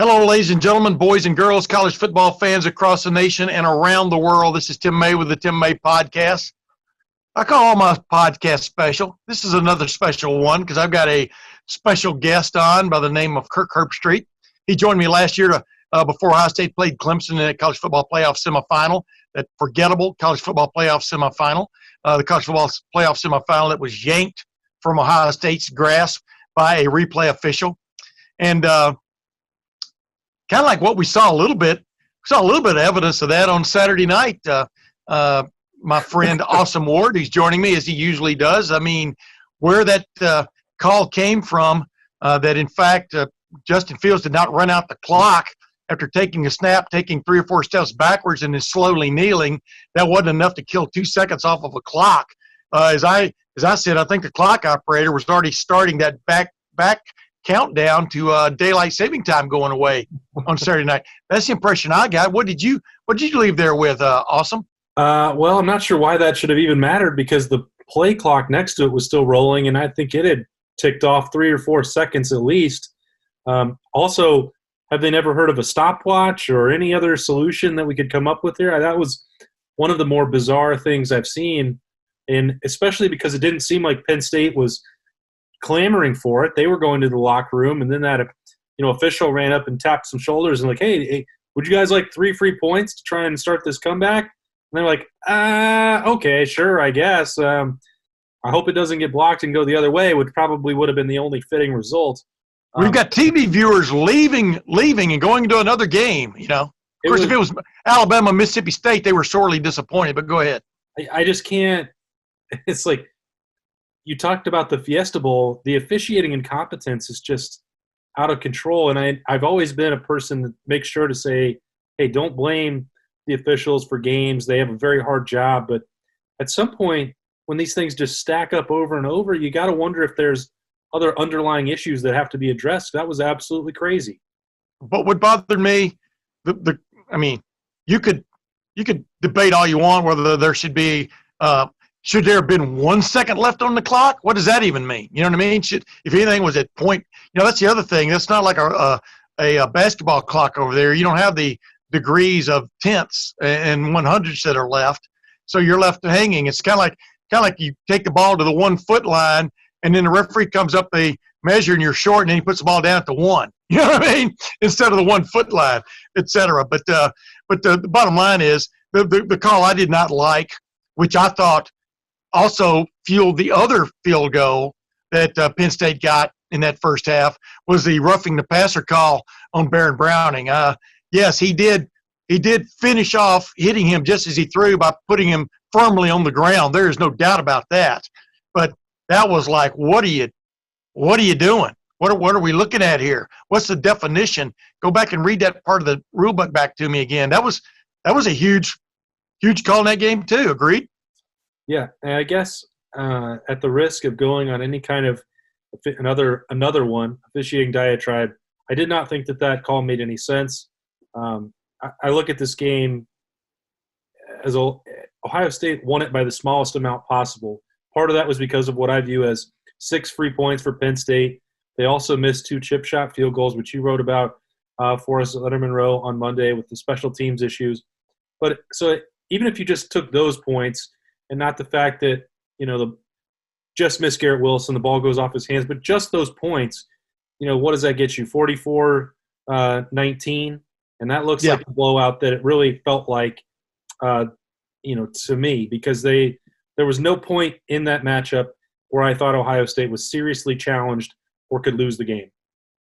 Hello, ladies and gentlemen, boys and girls, college football fans across the nation and around the world. This is Tim May with the Tim May Podcast. I call all my podcasts special. This is another special one because I've got a special guest on by the name of Kirk Herbstreit. He joined me last year before Ohio State played Clemson in a college football playoff semifinal, that forgettable college football playoff semifinal, the college football playoff semifinal that was yanked from Ohio State's grasp by a replay official. And kind of like what we saw a little bit of evidence of that on Saturday night. My friend Awesome Ward, who's joining me as he usually does. I mean, where that call came from, that in fact Justin Fields did not run out the clock after taking a snap, taking 3 or 4 steps backwards and then slowly kneeling. That wasn't enough to kill 2 seconds off of a clock. As I said, I think the clock operator was already starting that back countdown to daylight saving time going away on Saturday night. That's the impression I got. What did you leave there with, Awesome? Well, I'm not sure why that should have even mattered because the play clock next to it was still rolling, and I think it had ticked off 3 or 4 seconds at least. Also, have they never heard of a stopwatch or any other solution that we could come up with here? That was one of the more bizarre things I've seen, and especially because it didn't seem like Penn State was clamoring for it. They were going to the locker room, and then that official ran up and tapped some shoulders and like, hey, would you guys like 3 free points to try and start this comeback? And they're like, okay, sure, I guess. I hope it doesn't get blocked and go the other way, which probably would have been the only fitting result. We've got TV viewers leaving and going to another game, Of course, if it was Alabama, Mississippi State, they were sorely disappointed, but go ahead. I just can't – it's like you talked about the Fiesta Bowl. The officiating incompetence is just out of control, and I've always been a person that makes sure to say, hey, don't blame the officials for games. They have a very hard job, but at some point when these things just stack up over and over, you got to wonder if there's other underlying issues that have to be addressed. That was absolutely crazy. But what bothered me, you could debate all you want whether there should be should there have been 1 second left on the clock? What does that even mean? You know what I mean? If anything was at point, that's the other thing. That's not like a basketball clock over there. You don't have the degrees of tenths and 100ths that are left, so you're left hanging. It's kind of like you take the ball to the 1 foot line, and then the referee comes up the measure, and you're short, and then he puts the ball down at the 1. You know what I mean? Instead of the 1 foot line, etc. But the bottom line is the call I did not like, which I thought also fueled the other field goal that Penn State got in that first half, was the roughing the passer call on Baron Browning. Yes, he did finish off hitting him just as he threw by putting him firmly on the ground. There is no doubt about that. But that was like, what are you doing? What are we looking at here? What's the definition? Go back and read that part of the rule book back to me again. That was a huge call in that game too. Agreed? Yeah, and I guess at the risk of going on any kind of another one officiating diatribe, I did not think that call made any sense. I look at this game as Ohio State won it by the smallest amount possible. Part of that was because of what I view as 6 free points for Penn State. They also missed 2 chip shot field goals, which you wrote about for us at Lettermen Row on Monday with the special teams issues. But so even if you just took those points and not the fact that, just missed Garrett Wilson, the ball goes off his hands, but just those points, what does that get you? 44-19? And that looks like a blowout that it really felt like, to me, because there was no point in that matchup where I thought Ohio State was seriously challenged or could lose the game.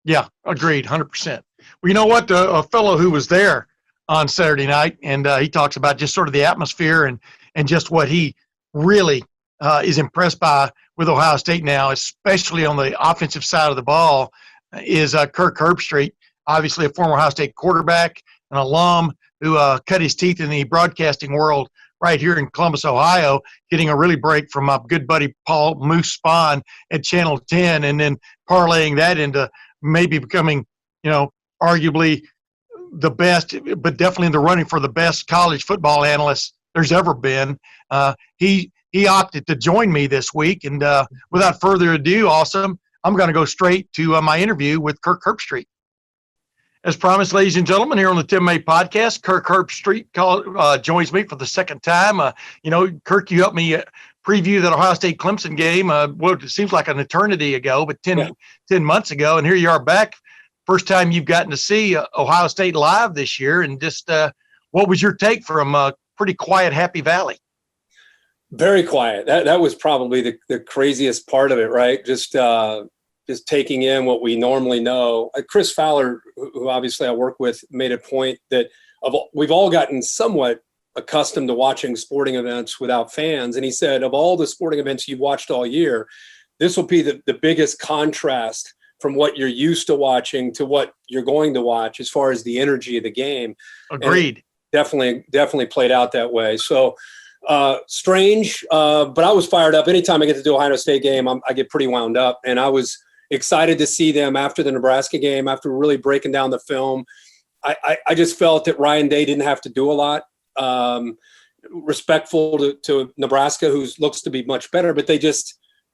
Yeah, agreed, 100%. Well, you know what? A fellow who was there on Saturday night, and he talks about just sort of the atmosphere and just what he really is impressed by with Ohio State now, especially on the offensive side of the ball, is Kirk Herbstreit. Obviously a former Ohio State quarterback, an alum who cut his teeth in the broadcasting world right here in Columbus, Ohio, getting a really break from my good buddy Paul Moose Spahn at Channel 10, and then parlaying that into maybe becoming, arguably the best, but definitely in the running for the best college football analyst there's ever been. He opted to join me this week, and without further ado, Awesome, I'm going to go straight to my interview with Kirk Herbstreit. As promised, ladies and gentlemen, here on the Tim May podcast, Kirk Herbstreit joins me for the second time. Kirk, you helped me preview that Ohio State Clemson game. It seems like an eternity ago, but 10 months ago. And here you are back. First time you've gotten to see Ohio State live this year. And just what was your take from pretty quiet Happy Valley? Very quiet. That was probably the craziest part of it, right? Just taking in what we normally know. Chris Fowler, who obviously I work with, made a point that we've all gotten somewhat accustomed to watching sporting events without fans. And he said, of all the sporting events you've watched all year, this will be the biggest contrast from what you're used to watching to what you're going to watch as far as the energy of the game. Agreed. Definitely played out that way. So strange, but I was fired up. Anytime I get to do a Ohio State game, I get pretty wound up. And I was excited to see them after the Nebraska game, after really breaking down the film. I just felt that Ryan Day didn't have to do a lot. Respectful to Nebraska, who looks to be much better, but they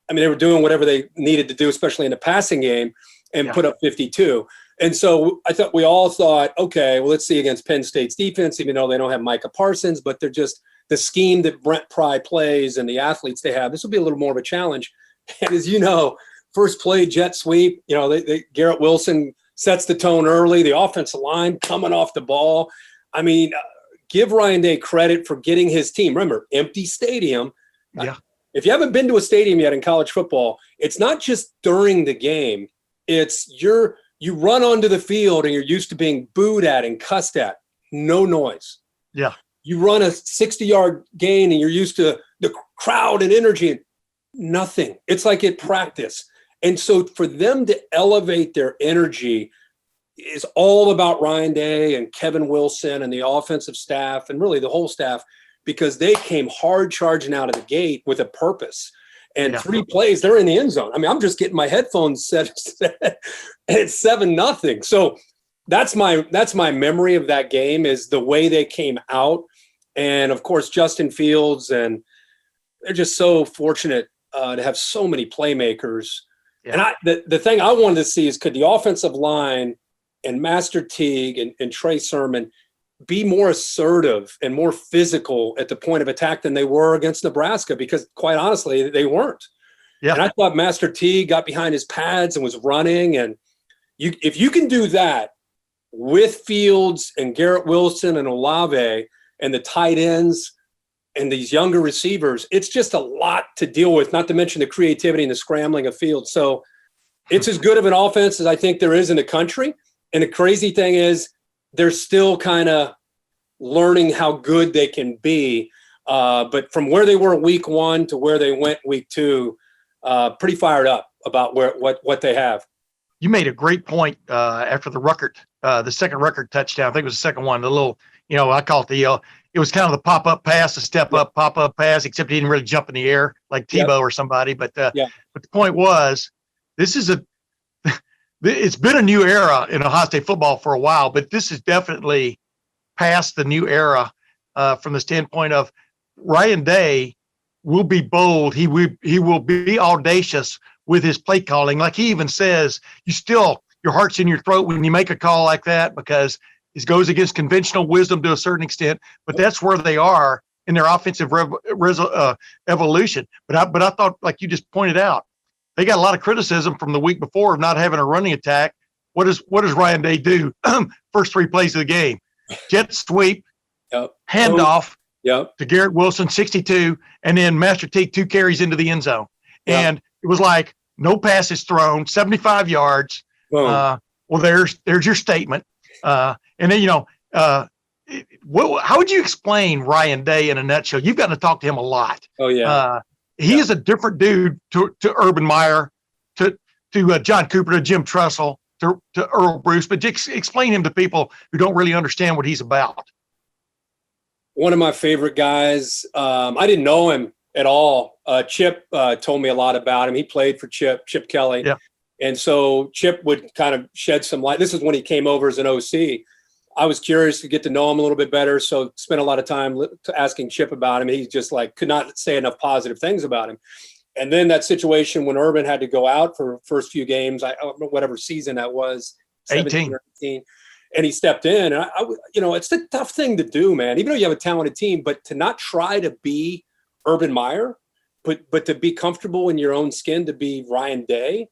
were doing whatever they needed to do, especially in the passing game, and put up 52. And so I thought we all thought, okay, well, let's see against Penn State's defense, even though they don't have Micah Parsons, but they're just the scheme that Brent Pry plays and the athletes they have. This will be a little more of a challenge. And as you know, first play jet sweep, Garrett Wilson sets the tone early, the offensive line coming off the ball. I mean, give Ryan Day credit for getting his team. Remember, empty stadium. Yeah. If you haven't been to a stadium yet in college football, it's not just during the game. It's you run onto the field and you're used to being booed at and cussed at. No noise. Yeah. You run a 60-yard gain and you're used to the crowd and energy. Nothing. It's like at practice. And so for them to elevate their energy is all about Ryan Day and Kevin Wilson and the offensive staff and really the whole staff, because they came hard charging out of the gate with a purpose. And 3 plays, they're in the end zone. I mean, I'm just getting my headphones set and it's 7-0. So that's my memory of that game, is the way they came out. And of course, Justin Fields, and they're just so fortunate to have so many playmakers. Yeah. And the thing I wanted to see is, could the offensive line and Master Teague and Trey Sermon be more assertive and more physical at the point of attack than they were against Nebraska? Because quite honestly, they weren't. Yeah. And I thought Master Teague got behind his pads and was running. And if you can do that with Fields and Garrett Wilson and Olave and the tight ends and these younger receivers, it's just a lot to deal with, not to mention the creativity and the scrambling of Fields. So it's as good of an offense as I think there is in the country. And the crazy thing is, they're still kind of learning how good they can be. But from where they were week 1 to where they went week 2, pretty fired up about what they have. You made a great point after the second Rutgers touchdown. I think it was the second one, the little, I call it it was kind of the pop-up pass, the step-up pop-up pass, except he didn't really jump in the air like Tebow or somebody. But the point was, it's been a new era in Ohio State football for a while, but this is definitely past the new era from the standpoint of Ryan Day will be bold. He will be audacious with his play calling. Like he even says, your heart's in your throat when you make a call like that, because it goes against conventional wisdom to a certain extent, but that's where they are in their offensive evolution. But I thought, like you just pointed out, they got a lot of criticism from the week before of not having a running attack. What does Ryan Day do? First 3 plays of the game, jet sweep, handoff to Garrett Wilson, 62, and then Master Teague 2 carries into the end zone. And it was like no passes thrown, 75 yards. Well, there's your statement. And then, how would you explain Ryan Day in a nutshell? You've gotten to talk to him a lot. Oh, yeah. He is a different dude to Urban Meyer, to John Cooper, to Jim Trussell, to Earl Bruce. But explain him to people who don't really understand what he's about. One of my favorite guys. I didn't know him at all. Chip told me a lot about him. He played for Chip Kelly. Yeah. And so Chip would kind of shed some light. This is when he came over as an OC. I was curious to get to know him a little bit better, so spent a lot of time asking Chip about him. He just could not say enough positive things about him. And then that situation when Urban had to go out for first few games, whatever season that was, 18. or 18. and he stepped in. And it's a tough thing to do, man. Even though you have a talented team, but to not try to be Urban Meyer, but to be comfortable in your own skin, to be Ryan Day,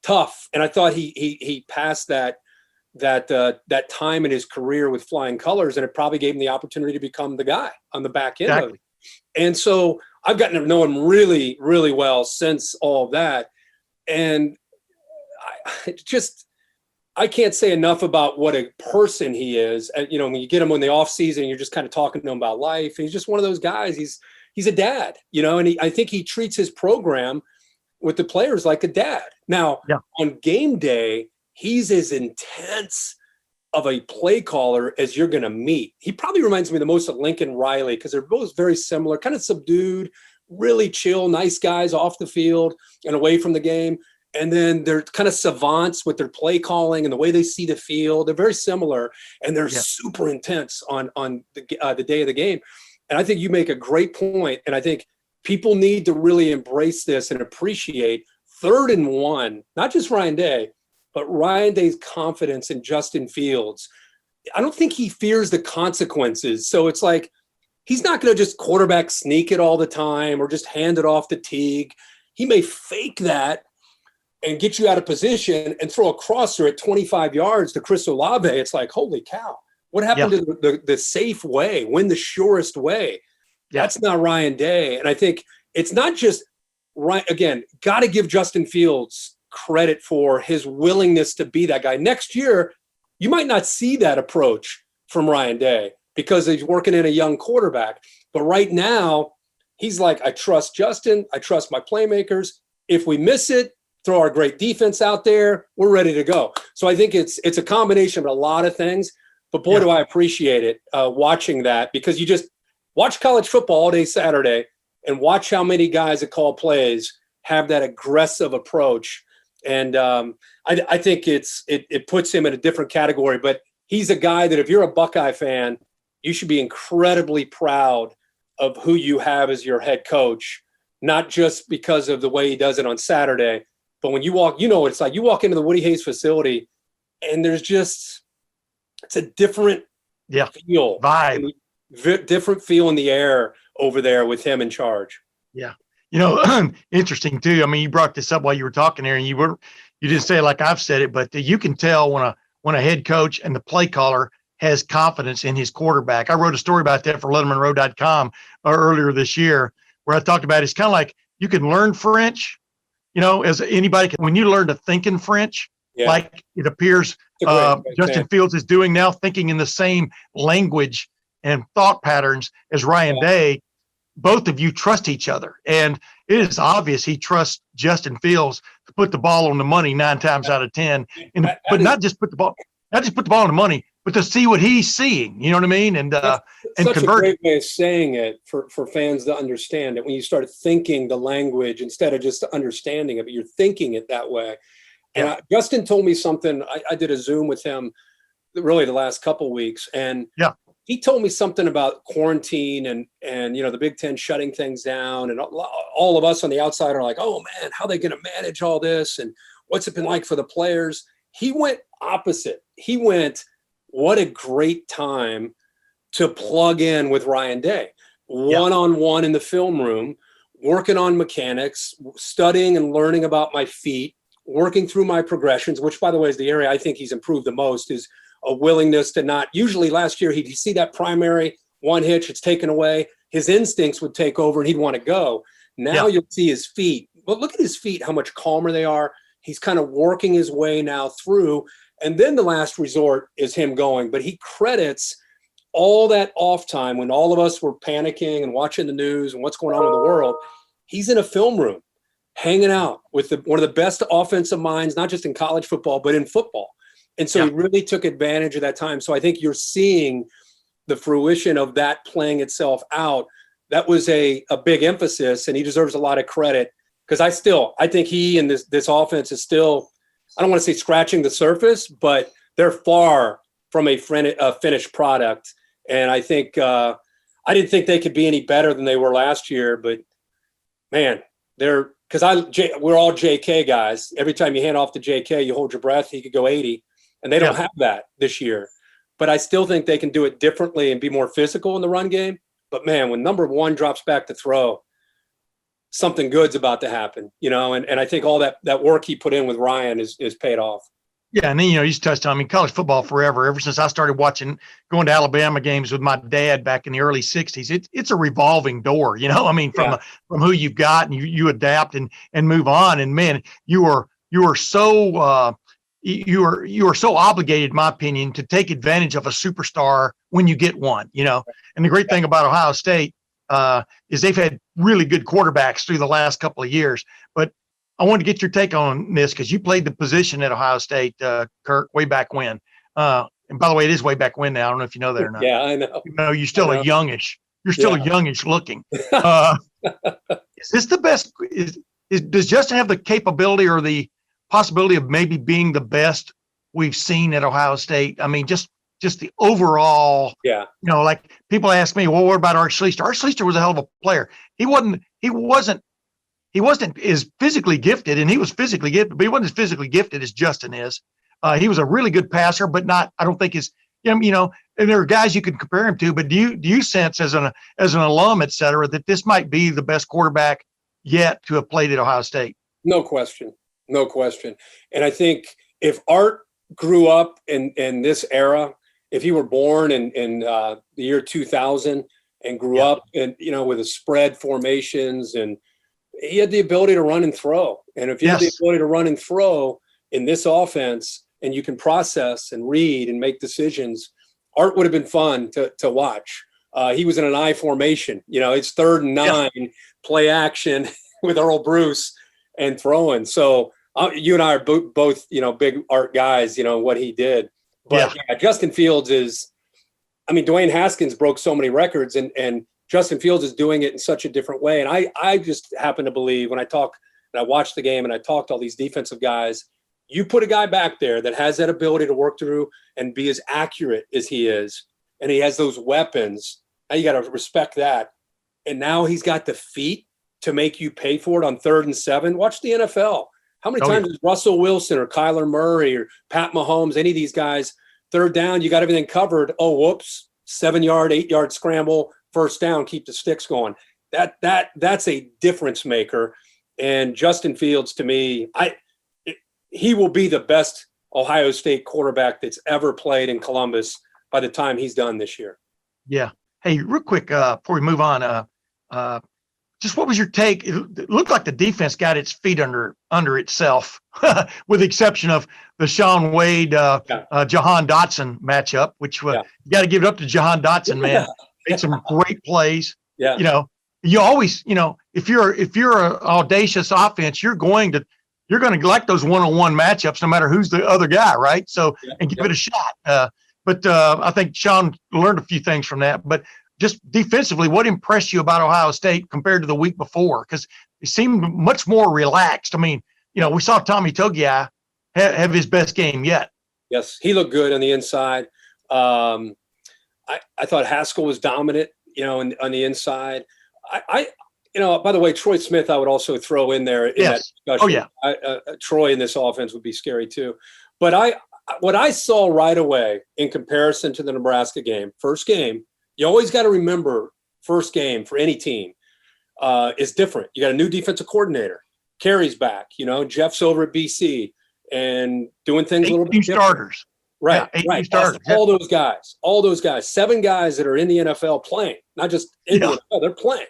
tough. And I thought he passed that time in his career with flying colors, and it probably gave him the opportunity to become the guy on the back end of it. And so I've gotten to know him really, really well since all of that. And I can't say enough about what a person he is. And, when you get him in the off season, you're just kind of talking to him about life. He's just one of those guys. He's a dad, and I think he treats his program with the players like a dad. Now, on game day, he's as intense of a play caller as you're going to meet. He probably reminds me the most of Lincoln Riley, because they're both very similar, kind of subdued, really chill, nice guys off the field and away from the game. And then they're kind of savants with their play calling and the way they see the field. They're very similar, and they're super intense on the day of the game. And I think you make a great point, and I think people need to really embrace this and appreciate 3rd and 1, not just Ryan Day, but Ryan Day's confidence in Justin Fields. I don't think he fears the consequences. So it's like he's not going to just quarterback sneak it all the time or just hand it off to Teague. He may fake that and get you out of position and throw a crosser at 25 yards to Chris Olave. It's like, holy cow. What happened to the safe way, win the surest way? That's not Ryan Day. And I think it's not just right. Again, got to give Justin Fields credit for his willingness to be that guy. Next year, you might not see that approach from Ryan Day because he's working in a young quarterback. But right now, he's like, I trust Justin. I trust my playmakers. If we miss it, throw our great defense out there. We're ready to go. So I think it's a combination of a lot of things. But boy, do I appreciate it watching that, because you just watch college football all day Saturday and watch how many guys that call plays have that aggressive approach. And I think it puts him in a different category. But he's a guy that if you're a Buckeye fan, you should be incredibly proud of who you have as your head coach, not just because of the way he does it on Saturday, but when you walk, it's like you walk into the Woody Hayes facility and there's just – it's a different feel. Vibe. Different feel in the air over there with him in charge. Yeah. Interesting too. I mean, you brought this up while you were talking there, and you didn't say it like I've said it, but you can tell when a head coach and the play caller has confidence in his quarterback. I wrote a story about that for LettermenRow.com earlier this year, where I talked about it's kind of like you can learn French, as anybody can. When you learn to think in French, like it appears Justin Fields is doing now, thinking in the same language and thought patterns as Ryan Day. Both of you trust each other, and it is obvious he trusts Justin Fields to put the ball on the money 9 times out of 10, but not just put the ball on the money, but to see what he's seeing. You know what I mean? And such a great way of saying it for fans to understand it. When you start thinking the language instead of just understanding it, but you're thinking it that way. And Justin told me something. I did a Zoom with him really the last couple of weeks, and he told me something about quarantine and the Big Ten shutting things down, and all of us on the outside are like, oh man, how are they going to manage all this, and what's it been like for the players? He went opposite. He went, what a great time to plug in with Ryan Day, one-on-one in the film room, working on mechanics, studying and learning about my feet, working through my progressions, which, by the way, is the area I think he's improved the most, is a willingness to not – usually last year he'd see that primary one hitch, it's taken away. His instincts would take over and he'd want to go. Now you'll see his feet. But look at his feet, how much calmer they are. He's kind of working his way now through. And then the last resort is him going. But he credits all that off time when all of us were panicking and watching the news and what's going on in the world. He's in a film room, hanging out with one of the best offensive minds, not just in college football, but in football. And so he really took advantage of that time. So I think you're seeing the fruition of that playing itself out. That was a big emphasis, and he deserves a lot of credit, because I think he and this offense is still, I don't want to say scratching the surface, but they're far from a finished product. And I think I didn't think they could be any better than they were last year, but man, we're all JK guys. Every time you hand off to JK, you hold your breath. He could go 80. and they don't have that this year. But I still think they can do it differently and be more physical in the run game. But man, when number one drops back to throw, something good's about to happen, you know, and I think all that work he put in with Ryan is paid off. Yeah, and then, you know, you touched on, I mean, college football forever. Ever since I started going to Alabama games with my dad back in the early 60s, it's a revolving door, you know. I mean, from who you've got, and you adapt and move on. And man, you are so you are so obligated, in my opinion, to take advantage of a superstar when you get one, you know. And the great thing about Ohio State is they've had really good quarterbacks through the last couple of years. But I wanted to get your take on this because you played the position at Ohio State, Kirk, way back when. And by the way, it is way back when now. I don't know if you know that or not. Yeah, I know. You know, you're still a youngish. You're still a youngish looking. Is this the best? Does Justin have the capability or the possibility of maybe being the best we've seen at Ohio State? I mean, just the overall. Yeah. You know, like people ask me, well, what about Art Schlichter? Art Schlichter was a hell of a player. He wasn't as physically gifted, and he was physically gifted, but he wasn't as physically gifted as Justin is. He was a really good passer, but not, I don't think you know, and there are guys you can compare him to, but do you sense as an alum, et cetera, that this might be the best quarterback yet to have played at Ohio State? No question. And I think if Art grew up in this era, if he were born in the year 2000 and grew up and, you know, with a spread formations, and he had the ability to run and throw. And if you have the ability to run and throw in this offense, and you can process and read and make decisions, Art would have been fun to watch. He was in an I formation. You know, it's 3rd and 9, play action with Earl Bruce and throwing. So you and I are both, you know, big Art guys, you know, what he did. But Justin Fields Dwayne Haskins broke so many records, and Justin Fields is doing it in such a different way. And I just happen to believe when I talk and I watch the game and I talk to all these defensive guys, you put a guy back there that has that ability to work through and be as accurate as he is, and he has those weapons. Now you got to respect that. And now he's got the feet to make you pay for it on 3rd and 7. Watch the NFL. How many times has Russell Wilson or Kyler Murray or Pat Mahomes, any of these guys, 3rd down, you got everything covered. Oh, whoops, 7-yard, 8-yard scramble, 1st down, keep the sticks going. That's a difference maker. And Justin Fields, to me, he will be the best Ohio State quarterback that's ever played in Columbus by the time he's done this year. Yeah. Hey, real quick, before we move on, just what was your take? It looked like the defense got its feet under itself, with the exception of the Sean Wade, Jahan Dotson matchup, which you got to give it up to Jahan Dotson, man. Made some great plays. Yeah. You know, you always, you know, if you're an audacious offense, you're going to like those one-on-one matchups, no matter who's the other guy, right? So, and give it a shot. But I think Sean learned a few things from that. But just defensively, what impressed you about Ohio State compared to the week before? Because it seemed much more relaxed. I mean, you know, we saw Tommy Togiai have his best game yet. Yes, he looked good on the inside. I thought Haskell was dominant, you know, on the inside. You know, by the way, Troy Smith, I would also throw in there in that discussion. Oh, yeah. Troy in this offense would be scary too. But what I saw right away in comparison to the Nebraska game, first game, you always got to remember first game for any team is different. You got a new defensive coordinator. Carey's back, you know, Jeff's over at BC and doing things a little bit different. Starters. Right, right. Starters. All those guys, 7 guys that are in the NFL playing, not just in the NFL, they're playing.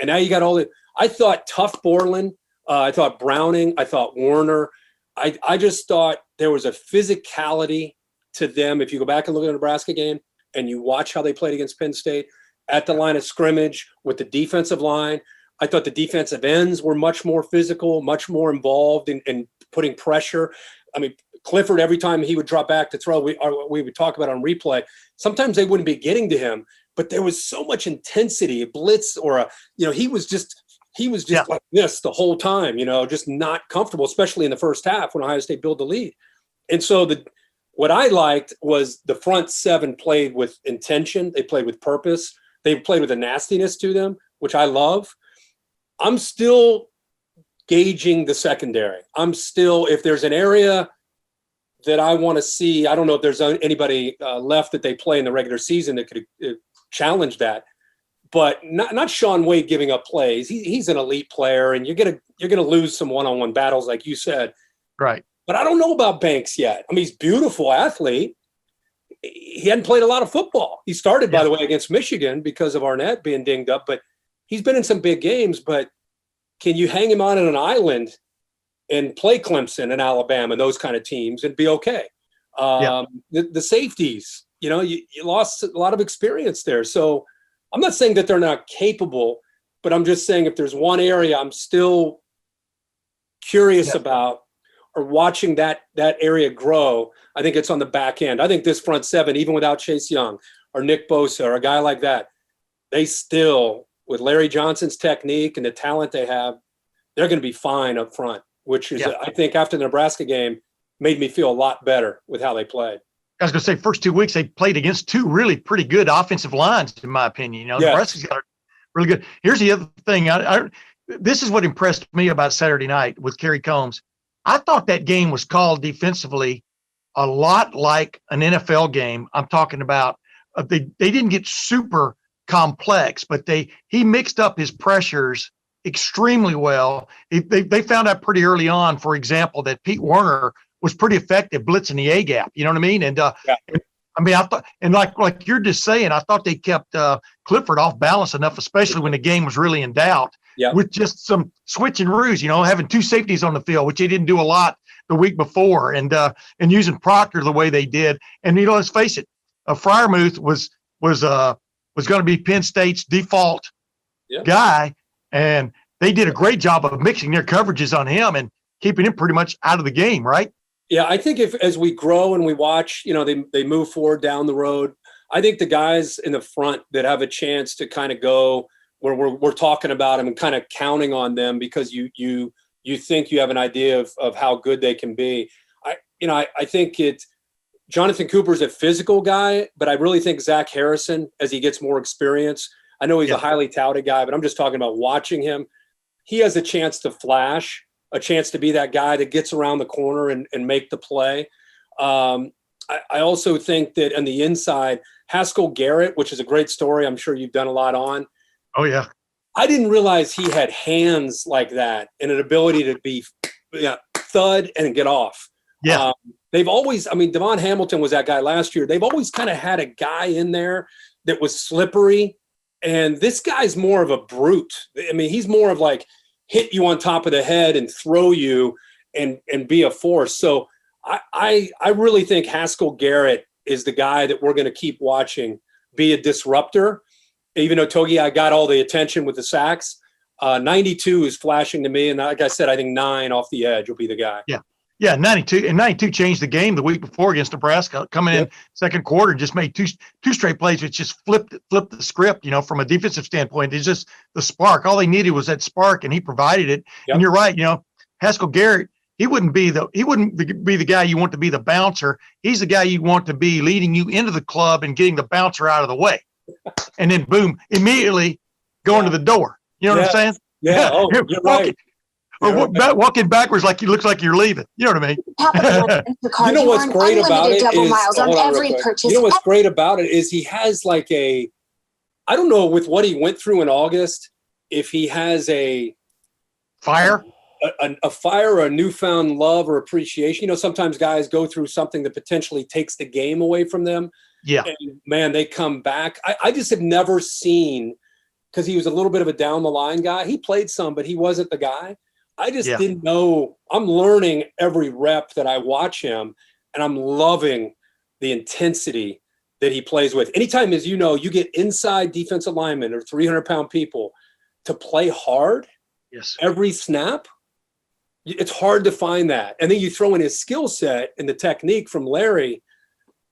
And now you got all the – I thought Tough Borland, I thought Browning, I thought Warner. I just thought there was a physicality to them. If you go back and look at the Nebraska game and you watch how they played against Penn State at the line of scrimmage with the defensive line, I thought the defensive ends were much more physical, much more involved in putting pressure. I mean, Clifford, every time he would drop back to throw, we would talk about on replay, sometimes they wouldn't be getting to him. But there was so much intensity, a blitz or he was just like this the whole time, you know, just not comfortable, especially in the first half when Ohio State built the lead. And so what I liked was the front 7 played with intention. They played with purpose. They played with a nastiness to them, which I love. I'm still gauging the secondary. If there's an area that I want to see. I don't know if there's anybody left that they play in the regular season that could challenge that, but not Sean Wade giving up plays. He's an elite player, and you're gonna lose some one-on-one battles, like you said. Right. But I don't know about Banks yet. I mean, he's a beautiful athlete. He hadn't played a lot of football. He started, by the way, against Michigan because of Arnett being dinged up, but he's been in some big games. But can you hang him on an island and play Clemson and Alabama and those kind of teams and be okay? The safeties, you lost a lot of experience there. So I'm not saying that they're not capable, but I'm just saying if there's one area I'm still curious about or watching that area grow, I think it's on the back end. I think this front seven, even without Chase Young or Nick Bosa or a guy like that, they still, with Larry Johnson's technique and the talent they have, they're going to be fine up front, which is, I think, after the Nebraska game, made me feel a lot better with how they played. I was going to say, first 2 weeks they played against two really pretty good offensive lines, in my opinion. Nebraska's got a really good. Here's the other thing. This is what impressed me about Saturday night with Kerry Combs. I thought that game was called defensively a lot like an NFL game. I'm talking about they didn't get super complex, but he mixed up his pressures extremely well. They found out pretty early on, for example, that Pete Werner was pretty effective blitzing the A gap. You know what I mean? And I mean, I thought, and like you're just saying, I thought they kept Clifford off balance enough, especially when the game was really in doubt. With just some switching roos, having two safeties on the field, which they didn't do a lot the week before, and using Proctor the way they did. And let's face it, Freiermuth was going to be Penn State's default guy, and they did a great job of mixing their coverages on him and keeping him pretty much out of the game, right? Yeah, I think as we grow and we watch, they move forward down the road, I think the guys in the front that have a chance to kind of go where we're talking about them and kind of counting on them because you think you have an idea of how good they can be. I think Jonathan Cooper's a physical guy, but I really think Zach Harrison, as he gets more experience, I know he's a highly touted guy, but I'm just talking about watching him. He has a chance to flash, a chance to be that guy that gets around the corner and make the play. I also think that on the inside, Haskell Garrett, which is a great story, I'm sure you've done a lot on. Oh, yeah. I didn't realize he had hands like that and an ability to be thud and get off. Yeah. They've always, Devon Hamilton was that guy last year. They've always kind of had a guy in there that was slippery. And this guy's more of a brute. He's more of like hit you on top of the head and throw you and be a force. So I really think Haskell Garrett is the guy that we're going to keep watching be a disruptor. Even though Togi got all the attention with the sacks, 92 is flashing to me. And like I said, I think 9 off the edge will be the guy. Yeah, 92. And 92 changed the game the week before against Nebraska. Coming in second quarter, just made two straight plays, which just flipped the script, from a defensive standpoint. It's just the spark. All they needed was that spark, and he provided it. And you're right, Haskell Garrett, he wouldn't be the guy you want to be the bouncer. He's the guy you want to be leading you into the club and getting the bouncer out of the way. And then boom, immediately going to the door. You know what I'm saying? Yeah. Oh, you're right. Walking backwards like you look like you're leaving. You know what I mean? You know what's great about it is you know what's great about it is he has like I don't know with what he went through in August, if he has a fire. A fire or a newfound love or appreciation. Sometimes guys go through something that potentially takes the game away from them. Yeah. And man, they come back. I just have never seen, because he was a little bit of a down the line guy. He played some, but he wasn't the guy. I just didn't know. I'm learning every rep that I watch him, and I'm loving the intensity that he plays with. Anytime, as you know, you get inside defensive linemen or 300-pound people to play hard every snap, it's hard to find that. And then you throw in his skill set and the technique from Larry,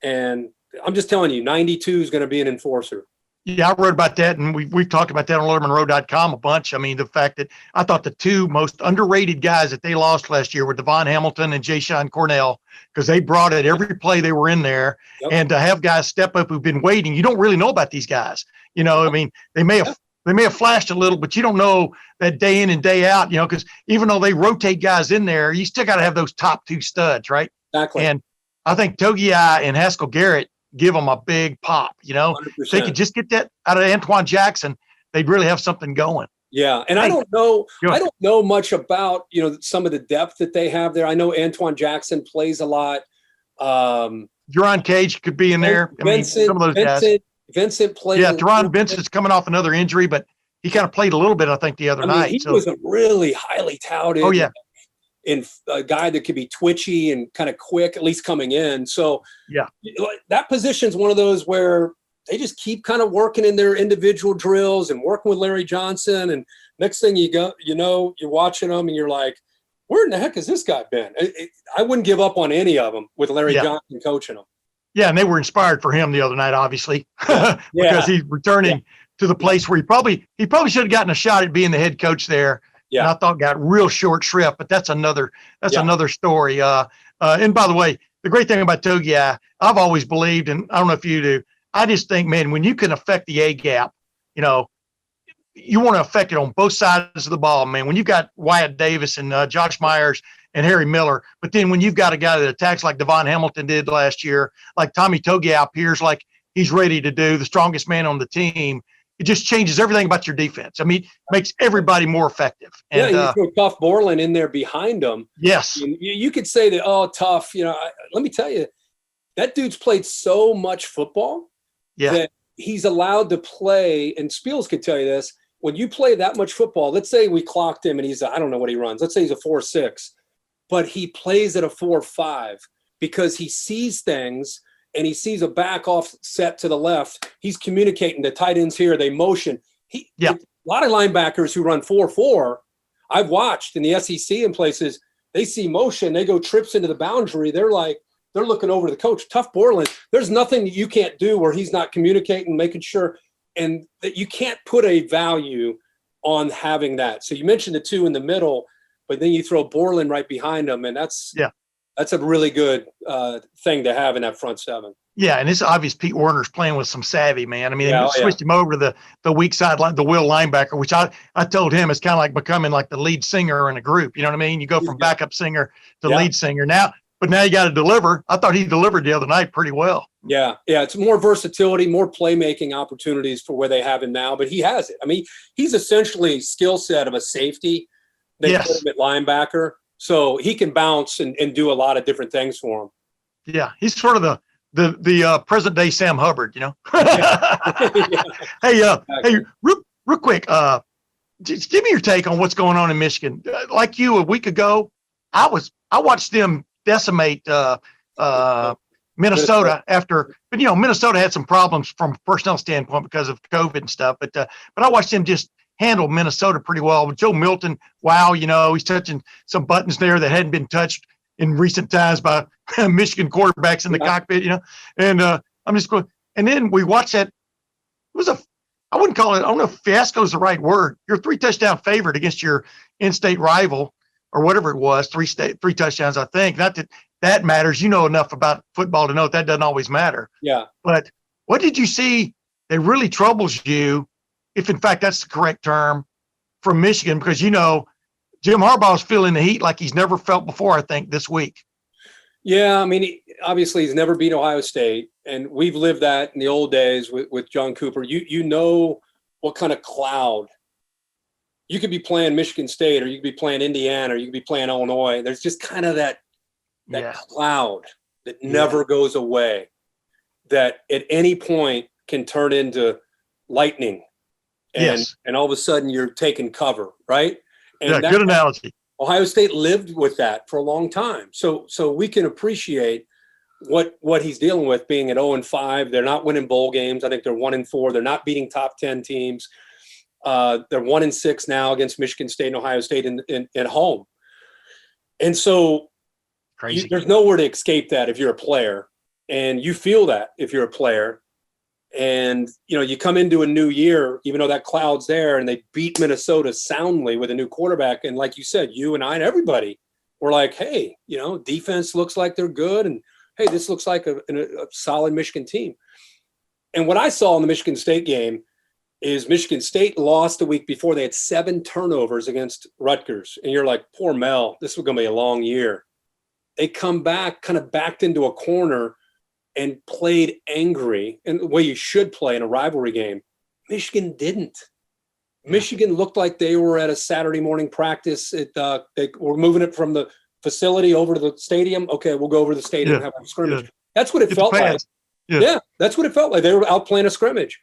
and I'm just telling you, 92 is going to be an enforcer. Yeah, I wrote about that, and we've talked about that on LettermenRow.com a bunch. The fact that I thought the two most underrated guys that they lost last year were Devon Hamilton and Jayshon Cornell, because they brought it every play they were in there. And to have guys step up who've been waiting, you don't really know about these guys. They may have flashed a little, but you don't know that day in and day out, because even though they rotate guys in there, you still got to have those top two studs, right? Exactly. And I think Togiai and Haskell Garrett give them a big pop. You know, 100%. if they could just get that out of Antoine Jackson, they'd really have something going. Yeah, and Hey, I don't know. go I ahead. don't know much about some of the depth that they have there. I know Antoine Jackson plays a lot. Jerron Cage could be in there. I mean, some of those guys. Vincent played. Yeah, a Teron little bit. Vincent's coming off another injury, but he kind of played a little bit, I think, the other I mean, night. he So, was a really highly touted. oh yeah, And a guy that could be twitchy and kind of quick, at least coming in. So yeah, that position's one of those where they just keep kind of working in their individual drills and working with Larry Johnson. And next thing you're watching them and you're like, where in the heck has this guy been? I wouldn't give up on any of them with Larry Yeah. Johnson coaching them. yeah, and they were inspired for him the other night, obviously, because he's returning to the place where he probably should have gotten a shot at being the head coach there. Yeah. And I thought got real short shrift, but that's another story. And by the way, the great thing about Togiai, I've always believed, and I don't know if you do, I just think, man, when you can affect the A gap, you want to affect it on both sides of the ball, man. When you've got Wyatt Davis and Josh Myers and Harry Miller, but then when you've got a guy that attacks like Devon Hamilton did last year, like Tommy Togiai appears like he's ready to do, the strongest man on the team, it just changes everything about your defense. I mean, makes everybody more effective. And, you throw Tough Borland in there behind him. Yes. You could say that, Tough, let me tell you, that dude's played so much football that he's allowed to play, and Spiels could tell you this, when you play that much football, let's say we clocked him and he's, I don't know what he runs. Let's say he's a 4.6, but he plays at a 4.5 because he sees things and he sees a back off set to the left. He's communicating. The tight ends here, they motion. A lot of linebackers who run 4.4, I've watched in the SEC in places, they see motion, they go trips into the boundary. They're looking over to the coach. Tough Borland, there's nothing that you can't do where he's not communicating, making sure, and that you can't put a value on having that. So you mentioned the two in the middle, but then you throw Borland right behind them, and that's a really good thing to have in that front seven. Yeah, and it's obvious Pete Werner's playing with some savvy, man. I mean, they switched him over to the weak side, like the will linebacker, which I told him is kind of like becoming like the lead singer in a group. You know what I mean? You go from backup singer to lead singer now, but now you got to deliver. I thought he delivered the other night pretty well. Yeah, it's more versatility, more playmaking opportunities for where they have him now, but he has it. I mean, he's essentially skill set of a safety. They put him at linebacker, so he can bounce and do a lot of different things for him. Yeah, he's sort of the present day Sam Hubbard, Hey, real quick, just give me your take on what's going on in Michigan. Like you, a week ago, I watched them decimate Minnesota after, but Minnesota had some problems from a personnel standpoint because of COVID and stuff. But I watched them just handle Minnesota pretty well. But Joe Milton, wow, he's touching some buttons there that hadn't been touched in recent times by Michigan quarterbacks in the cockpit, and I'm just going, and then we watched that. It was I wouldn't call it, I don't know if fiasco is the right word. You're 3-touchdown favorite against your in-state rival or whatever it was, 3 touchdowns, I think. Not that matters. You know enough about football to know that doesn't always matter. Yeah. But what did you see that really troubles you, if in fact that's the correct term, from Michigan? Because Jim Harbaugh's feeling the heat like he's never felt before, I think, this week. Yeah, I mean, obviously he's never beat Ohio State, and we've lived that in the old days with John Cooper. You know what kind of cloud. You could be playing Michigan State, or you could be playing Indiana, or you could be playing Illinois. There's just kind of that cloud that never goes away, that at any point can turn into lightning. And all of a sudden you're taking cover, right? And good analogy. Ohio State lived with that for a long time. So we can appreciate what he's dealing with, being at 0-5. They're not winning bowl games. I think they're 1-4. They're not beating top 10 teams. They're 1-6 now against Michigan State and Ohio State at home. And so there's nowhere to escape that if you're a player, and you feel that if you're a player. And, you come into a new year, even though that cloud's there, and they beat Minnesota soundly with a new quarterback. And like you said, you and I and everybody were like, hey, defense looks like they're good. And, hey, this looks like a solid Michigan team. And what I saw in the Michigan State game is Michigan State lost the week before. They had 7 turnovers against Rutgers. And you're like, poor Mel, this is going to be a long year. they come back, kind of backed into a corner and played angry in the way you should play in a rivalry game. Michigan didn't. Michigan looked like they were at a Saturday morning practice. They were moving it from the facility over to the stadium. Okay, we'll go over to the stadium and have a scrimmage. That's what it felt like. Yeah, that's what it felt like. They were out playing a scrimmage.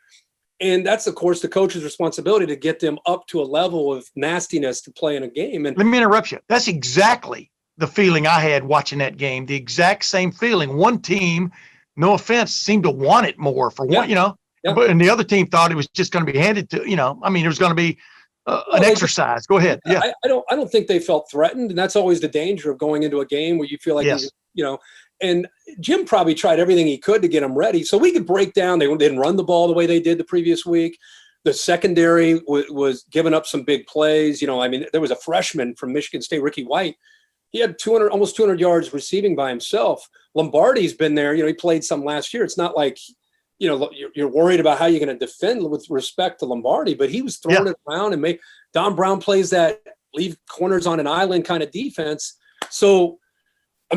And that's, of course, the coach's responsibility to get them up to a level of nastiness to play in a game. And let me interrupt you. That's exactly the feeling I had watching that game. The exact same feeling. One team, no offense, seemed to want it more for one, but and the other team thought it was just going to be handed to, it was going to be an exercise. Go ahead. Yeah. I don't think they felt threatened. And that's always the danger of going into a game where you feel like, and Jim probably tried everything he could to get them ready. So we could break down. They didn't run the ball the way they did the previous week. The secondary was giving up some big plays. There was a freshman from Michigan State, Ricky White. He had almost 200 yards receiving by himself. Lombardi's been there. He played some last year. It's not like, you're worried about how you're going to defend with respect to Lombardi, but he was throwing it around and Don Brown plays that leave corners on an island kind of defense. So,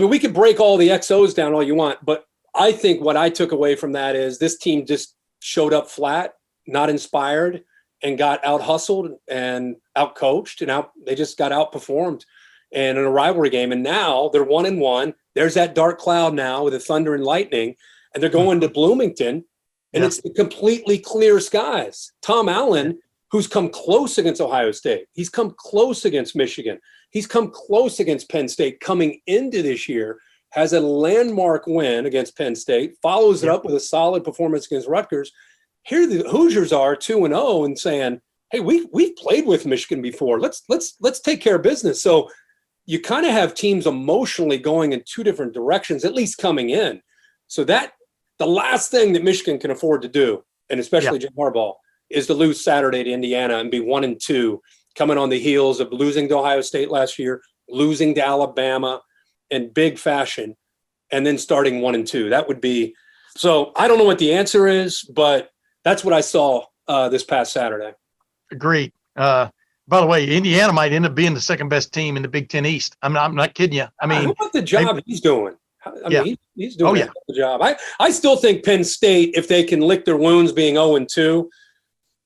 we could break all the XOs down all you want, but I think what I took away from that is this team just showed up flat, not inspired, and got out hustled and out coached, and they just got outperformed and in a rivalry game. And now they're 1-1. There's that dark cloud now with the thunder and lightning, and they're going to Bloomington, and it's the completely clear skies. Tom Allen, who's come close against Ohio State, he's come close against Michigan, he's come close against Penn State coming into this year, has a landmark win against Penn State, follows it up with a solid performance against Rutgers. Here the Hoosiers are 2-0 and saying, hey, we've played with Michigan before. Let's take care of business. So you kind of have teams emotionally going in two different directions, at least coming in. So that the last thing that Michigan can afford to do, and especially Jim Harbaugh, is to lose Saturday to Indiana and be 1-2, coming on the heels of losing to Ohio State last year, losing to Alabama in big fashion, and then starting 1-2. That would be – so I don't know what the answer is, but that's what I saw this past Saturday. Agreed. By the way, Indiana might end up being the second best team in the Big Ten East. I'm not kidding you. How about the job he's doing? He's doing the job. I still think Penn State, if they can lick their wounds being 0-2,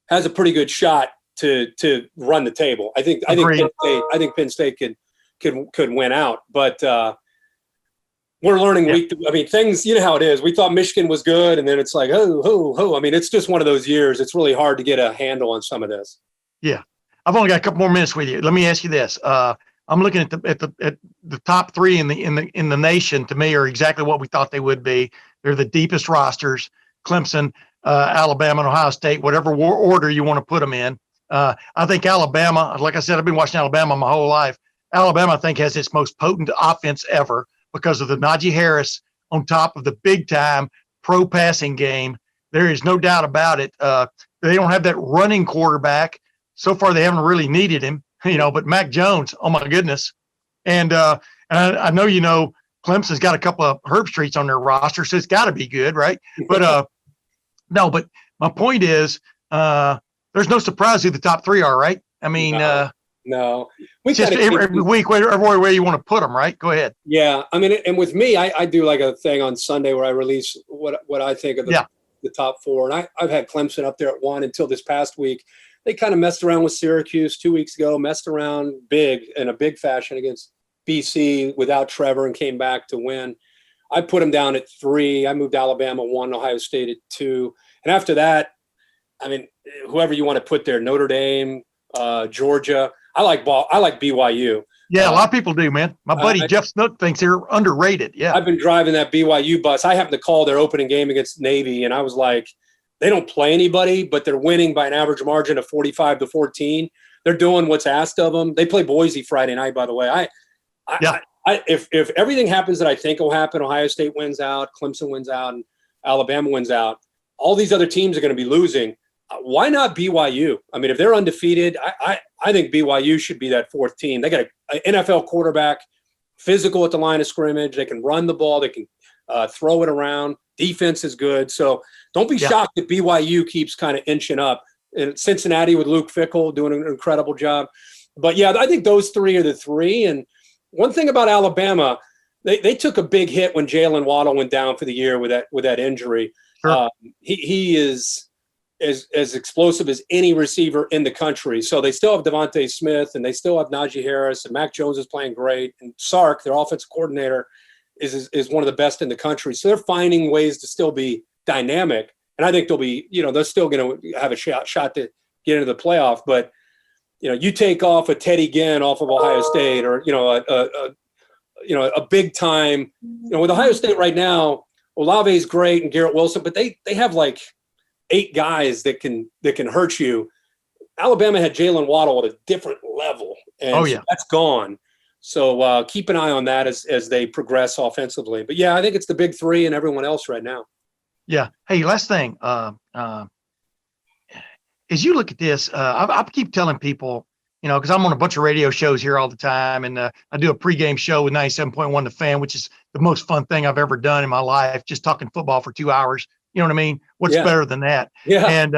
has a pretty good shot to run the table. I think Penn State could win out, but we're learning things. You know how it is. We thought Michigan was good, and then it's like it's just one of those years. It's really hard to get a handle on some of this. Yeah, I've only got a couple more minutes with you. Let me ask you this. I'm looking at the top three in the nation. To me, are exactly what we thought they would be. They're the deepest rosters: Clemson, Alabama, and Ohio State. Whatever order you want to put them in. I think Alabama. Like I said, I've been watching Alabama my whole life. Alabama, I think, has its most potent offense ever because of the Najee Harris on top of the big-time pro passing game. There is no doubt about it. They don't have that running quarterback. So far, they haven't really needed him. But Mac Jones, oh my goodness. And I know, Clemson's got a couple of Herbstreits on their roster, so it's got to be good, right? But no, but my point is there's no surprise who the top three are, right? No. It's just every week, every way you want to put them, right? Go ahead. Yeah, and with me, I do like a thing on Sunday where I release what I think of the top four. And I've had Clemson up there at 1 until this past week. They kind of messed around with Syracuse 2 weeks ago, messed around in a big fashion against BC without Trevor and came back to win. I put them down at 3. I moved Alabama 1, Ohio State at 2. And after that, whoever you want to put there, Notre Dame, Georgia. I like BYU. Yeah, a lot of people do, man. My buddy Jeff Snook thinks they're underrated. Yeah. I've been driving that BYU bus. I happened to call their opening game against Navy, and I was like, they don't play anybody, but they're winning by an average margin of 45-14. They're doing what's asked of them. They play Boise Friday night, by the way. If everything happens that I think will happen, Ohio State wins out, Clemson wins out, and Alabama wins out, all these other teams are going to be losing. Why not BYU? If they're undefeated, I think BYU should be that fourth team. They got an NFL quarterback, physical at the line of scrimmage. They can run the ball. They can throw it around. Defense is good. So don't be shocked that BYU keeps kind of inching up. And Cincinnati with Luke Fickell doing an incredible job. But, I think those three are the three. And one thing about Alabama, they took a big hit when Jalen Waddle went down for the year with that injury. Sure. He is as explosive as any receiver in the country. So they still have Devontae Smith, and they still have Najee Harris, and Mac Jones is playing great, and Sark, their offensive coordinator, is one of the best in the country. So they're finding ways to still be dynamic, and I think they're still going to have a shot to get into the playoff. But you take off a Teddy Ginn off of Ohio State, or a big time. With Ohio State right now, Olave's great and Garrett Wilson, but they have like 8 guys that can hurt you. Alabama had Jalen Waddle at a different level, and so that's gone. So keep an eye on that as they progress offensively. But yeah, I think it's the big 3 and everyone else right now. Yeah. Hey, last thing. As you look at this, I keep telling people, because I'm on a bunch of radio shows here all the time, and I do a pregame show with 97.1 The Fan, which is the most fun thing I've ever done in my life, just talking football for 2 hours. You know what I mean? What's better than that? Yeah. And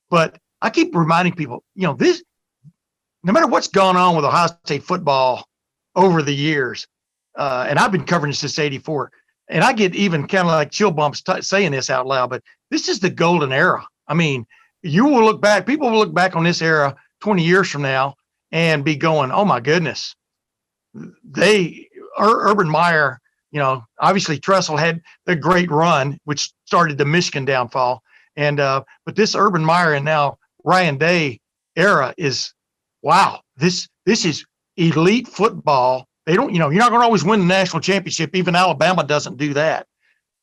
but I keep reminding people, this, no matter what's gone on with Ohio State football over the years, and I've been covering this since '84, and I get even kind of like chill bumps saying this out loud, but this is the golden era. I mean, people will look back on this era 20 years from now and be going, oh my goodness, Urban Meyer, obviously Tressel had the great run, which started the Michigan downfall. And, but this Urban Meyer and now Ryan Day era is, wow, this is elite football. They don't, you're not going to always win the national championship. Even Alabama doesn't do that.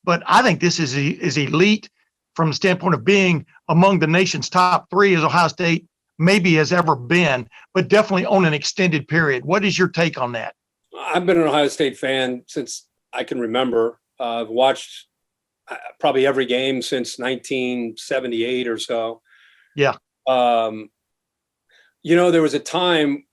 But I think this is elite from the standpoint of being among the nation's top 3 as Ohio State maybe has ever been, but definitely on an extended period. What is your take on that? I've been an Ohio State fan since I can remember. I've watched probably every game since 1978 or so. Yeah. There was a time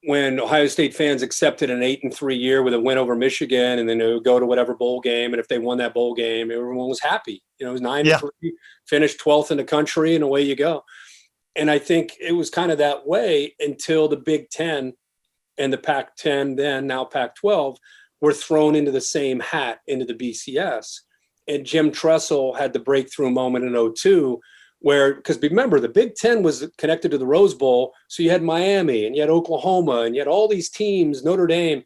when Ohio State fans accepted an 8-3 year with a win over Michigan, and then they would go to whatever bowl game. And if they won that bowl game, everyone was happy. It was 9-3, finished 12th in the country, and away you go. And I think it was kind of that way until the Big Ten and the Pac-10, then now Pac-12, were thrown into the same hat, into the BCS. And Jim Tressel had the breakthrough moment in 2002, because remember, the Big Ten was connected to the Rose Bowl. So you had Miami, and you had Oklahoma, and you had all these teams, Notre Dame.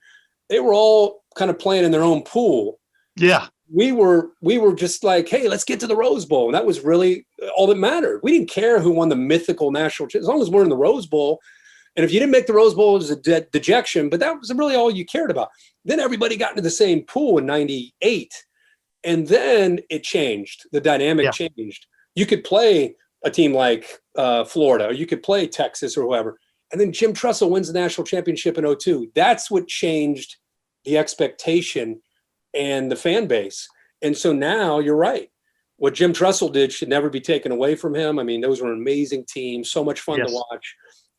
They were all kind of playing in their own pool. Yeah. We were just like, hey, let's get to the Rose Bowl. And that was really all that mattered. We didn't care who won the mythical national championship, as long as we're in the Rose Bowl. And if you didn't make the Rose Bowl, it was a dejection, but that was really all you cared about. Then everybody got into the same pool in 98. And then it changed. The dynamic changed. You could play a team like Florida, or you could play Texas or whoever. And then Jim Tressel wins the national championship in 2002. That's what changed the expectation and the fan base. And so now you're right. What Jim Tressel did should never be taken away from him. I mean, those were amazing teams, so much fun to watch.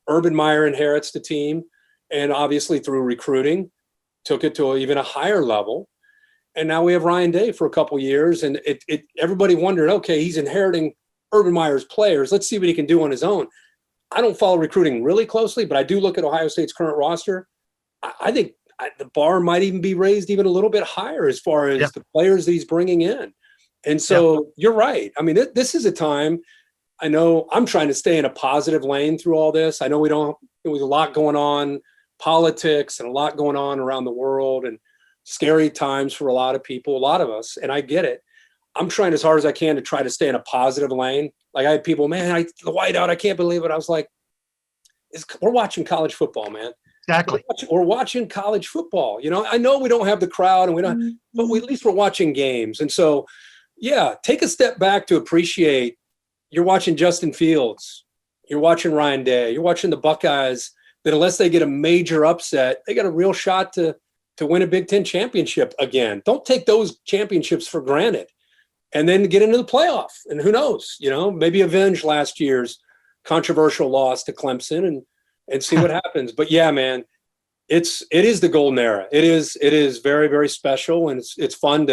Urban Meyer inherits the team, and obviously through recruiting, took it to even a higher level. And now we have Ryan Day for a couple of years, and everybody wondered, okay, he's inheriting Urban Meyer's players. Let's see what he can do on his own. I don't follow recruiting really closely, but I do look at Ohio State's current roster. I think the bar might even be raised even a little bit higher as far as the players that he's bringing in. And so you're right. I mean, this is a time. I know I'm trying to stay in a positive lane through all this. I know there was a lot going on, politics and a lot going on around the world, and scary times for a lot of people, a lot of us. And I get it. I'm trying as hard as I can to try to stay in a positive lane. Like I had people, man, the whiteout, I can't believe it. I was like, we're watching college football, man. Exactly. We're watching college football. I know we don't have the crowd, and but at least we're watching games. And so, take a step back to appreciate. You're watching Justin Fields. You're watching Ryan Day. You're watching the Buckeyes that, unless they get a major upset, they got a real shot to win a Big Ten championship again. Don't take those championships for granted. And then get into the playoff. And who knows, maybe avenge last year's controversial loss to Clemson and see what happens. But yeah, man, it is the golden era. It is very, very special. And it's fun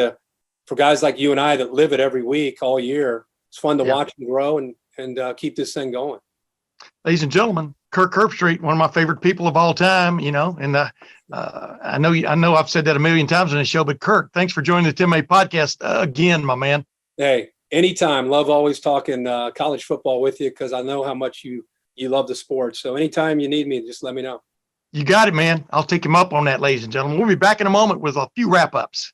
for guys like you and I that live it every week, all year. It's fun to watch them grow and keep this thing going. Ladies and gentlemen, Kirk Herbstreit, one of my favorite people of all time, and I know I've said that a million times on the show, but Kirk, thanks for joining the Tim A podcast again, my man. Hey, anytime. Love always talking college football with you because I know how much you love the sport. So anytime you need me, just let me know. You got it, man. I'll take him up on that, ladies and gentlemen. We'll be back in a moment with a few wrap-ups.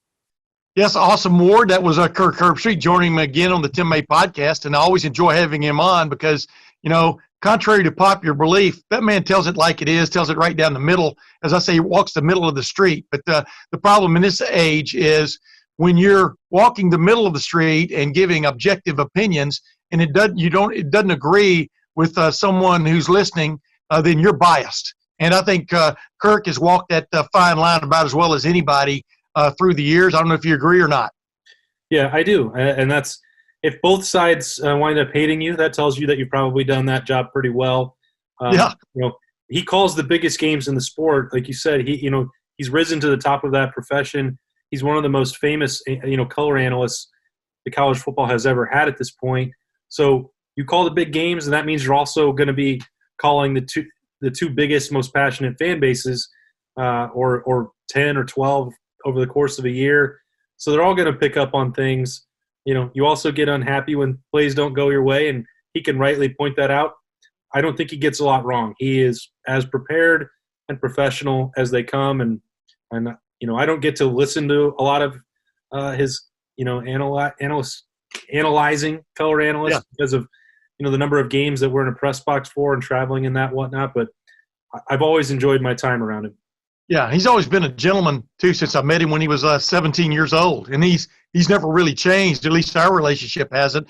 Yes, awesome, Ward. That was Kirk Herbstreit joining me again on the Tim May podcast, and I always enjoy having him on because, contrary to popular belief, that man tells it like it is, tells it right down the middle. As I say, he walks the middle of the street. But the problem in this age is when you're walking the middle of the street and giving objective opinions, and it doesn't agree with someone who's listening, then you're biased. And I think Kirk has walked that fine line about as well as anybody through the years. I don't know if you agree or not. Yeah, I do. And that's if both sides wind up hating you, that tells you that you've probably done that job pretty well. Yeah. He calls the biggest games in the sport. Like you said, he's risen to the top of that profession. He's one of the most famous, color analysts the college football has ever had at this point. So you call the big games, and that means you're also going to be calling the two biggest, most passionate fan bases, or 10 or 12 over the course of a year. So they're all going to pick up on things. You also get unhappy when plays don't go your way, and he can rightly point that out. I don't think he gets a lot wrong. He is as prepared and professional as they come, and I don't get to listen to a lot of his analyzing color analysts because of the number of games that we're in a press box for and traveling and that whatnot. But I've always enjoyed my time around him. Yeah, he's always been a gentleman too since I met him when he was 17 years old, and he's never really changed. At least our relationship hasn't.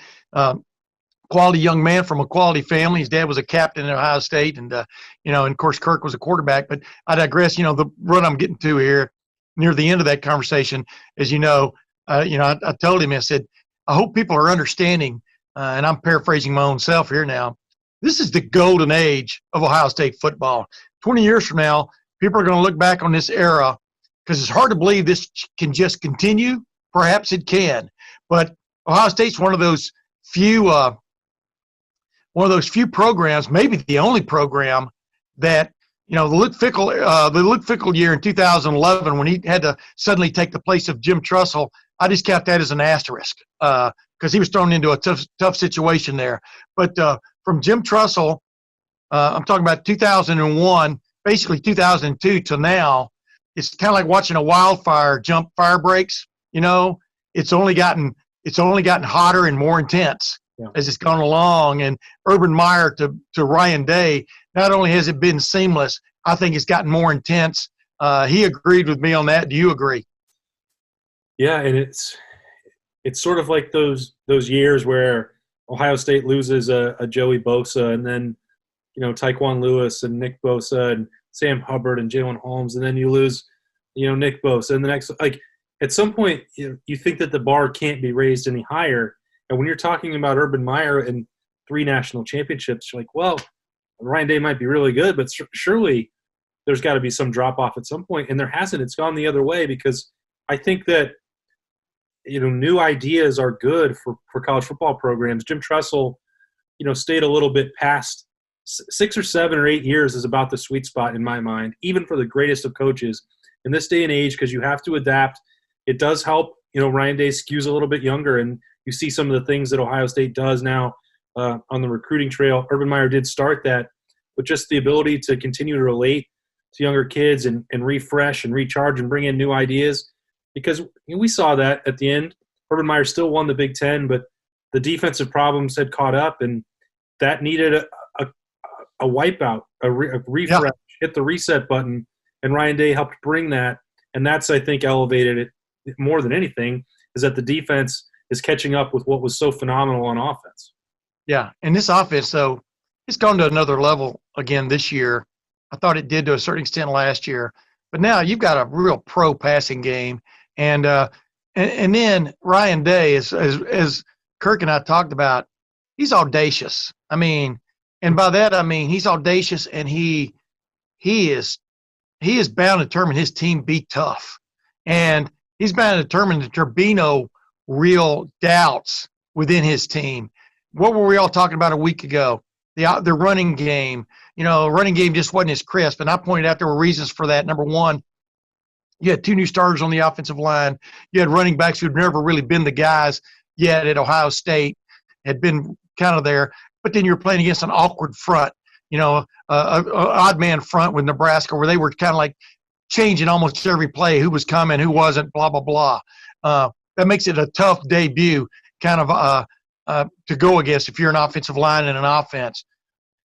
Quality young man from a quality family. His dad was a captain at Ohio State, and and of course Kirk was a quarterback. But I digress. The run I'm getting to here, near the end of that conversation, as I told him, I said, I hope people are understanding, and I'm paraphrasing my own self here now. This is the golden age of Ohio State football. 20 years from now, people are going to look back on this era because it's hard to believe this can just continue. Perhaps it can, but Ohio State's one of those few programs, maybe the only program that the Luke Fickell year in 2011 when he had to suddenly take the place of Jim Trussell. I just count that as an asterisk because he was thrown into a tough situation there. But from Jim Trussell, I'm talking about 2001. Basically 2002 to now, it's kind of like watching a wildfire jump fire breaks. It's only gotten hotter and more intense as it's gone along. And Urban Meyer to Ryan Day, not only has it been seamless, I think it's gotten more intense. He agreed with me on that. Do you agree? Yeah, and it's sort of like those years where Ohio State loses a Joey Bosa, and then Tyquan Lewis and Nick Bosa and Sam Hubbard and Jalen Holmes, and then you lose, Nick Bosa. And the next, at some point, you think that the bar can't be raised any higher. And when you're talking about Urban Meyer and 3 national championships, you're like, well, Ryan Day might be really good, but surely there's got to be some drop-off at some point. And there hasn't. It's gone the other way because I think that, new ideas are good for college football programs. Jim Trussell, stayed a little bit past 6 or 7 or 8 years is about the sweet spot in my mind, even for the greatest of coaches in this day and age, because you have to adapt. It does help, Ryan Day skews a little bit younger, and you see some of the things that Ohio State does now on the recruiting trail. Urban Meyer did start that, but just the ability to continue to relate to younger kids and refresh and recharge and bring in new ideas, because we saw that at the end. Urban Meyer still won the Big Ten, but the defensive problems had caught up, and that needed a wipeout, a refresh, hit the reset button, and Ryan Day helped bring that. And that's, I think, elevated it more than anything, is that the defense is catching up with what was so phenomenal on offense. Yeah, and this offense, though, it's gone to another level again this year. I thought it did to a certain extent last year. But now you've got a real pro passing game. And then Ryan Day, as Kirk and I talked about, he's audacious. And by that I mean he's audacious, and he is bound to determine his team be tough, and he's bound to determine that there be no real doubts within his team. What were we all talking about a week ago? their running game. Running game just wasn't as crisp. And I pointed out there were reasons for that. Number one, you had 2 new starters on the offensive line. You had running backs who'd never really been the guys yet at Ohio State, had been kind of there. But then you're playing against an awkward front, a odd man front with Nebraska, where they were kind of like changing almost every play, who was coming, who wasn't, blah, blah, blah. That makes it a tough debut kind of to go against if you're an offensive line and an offense.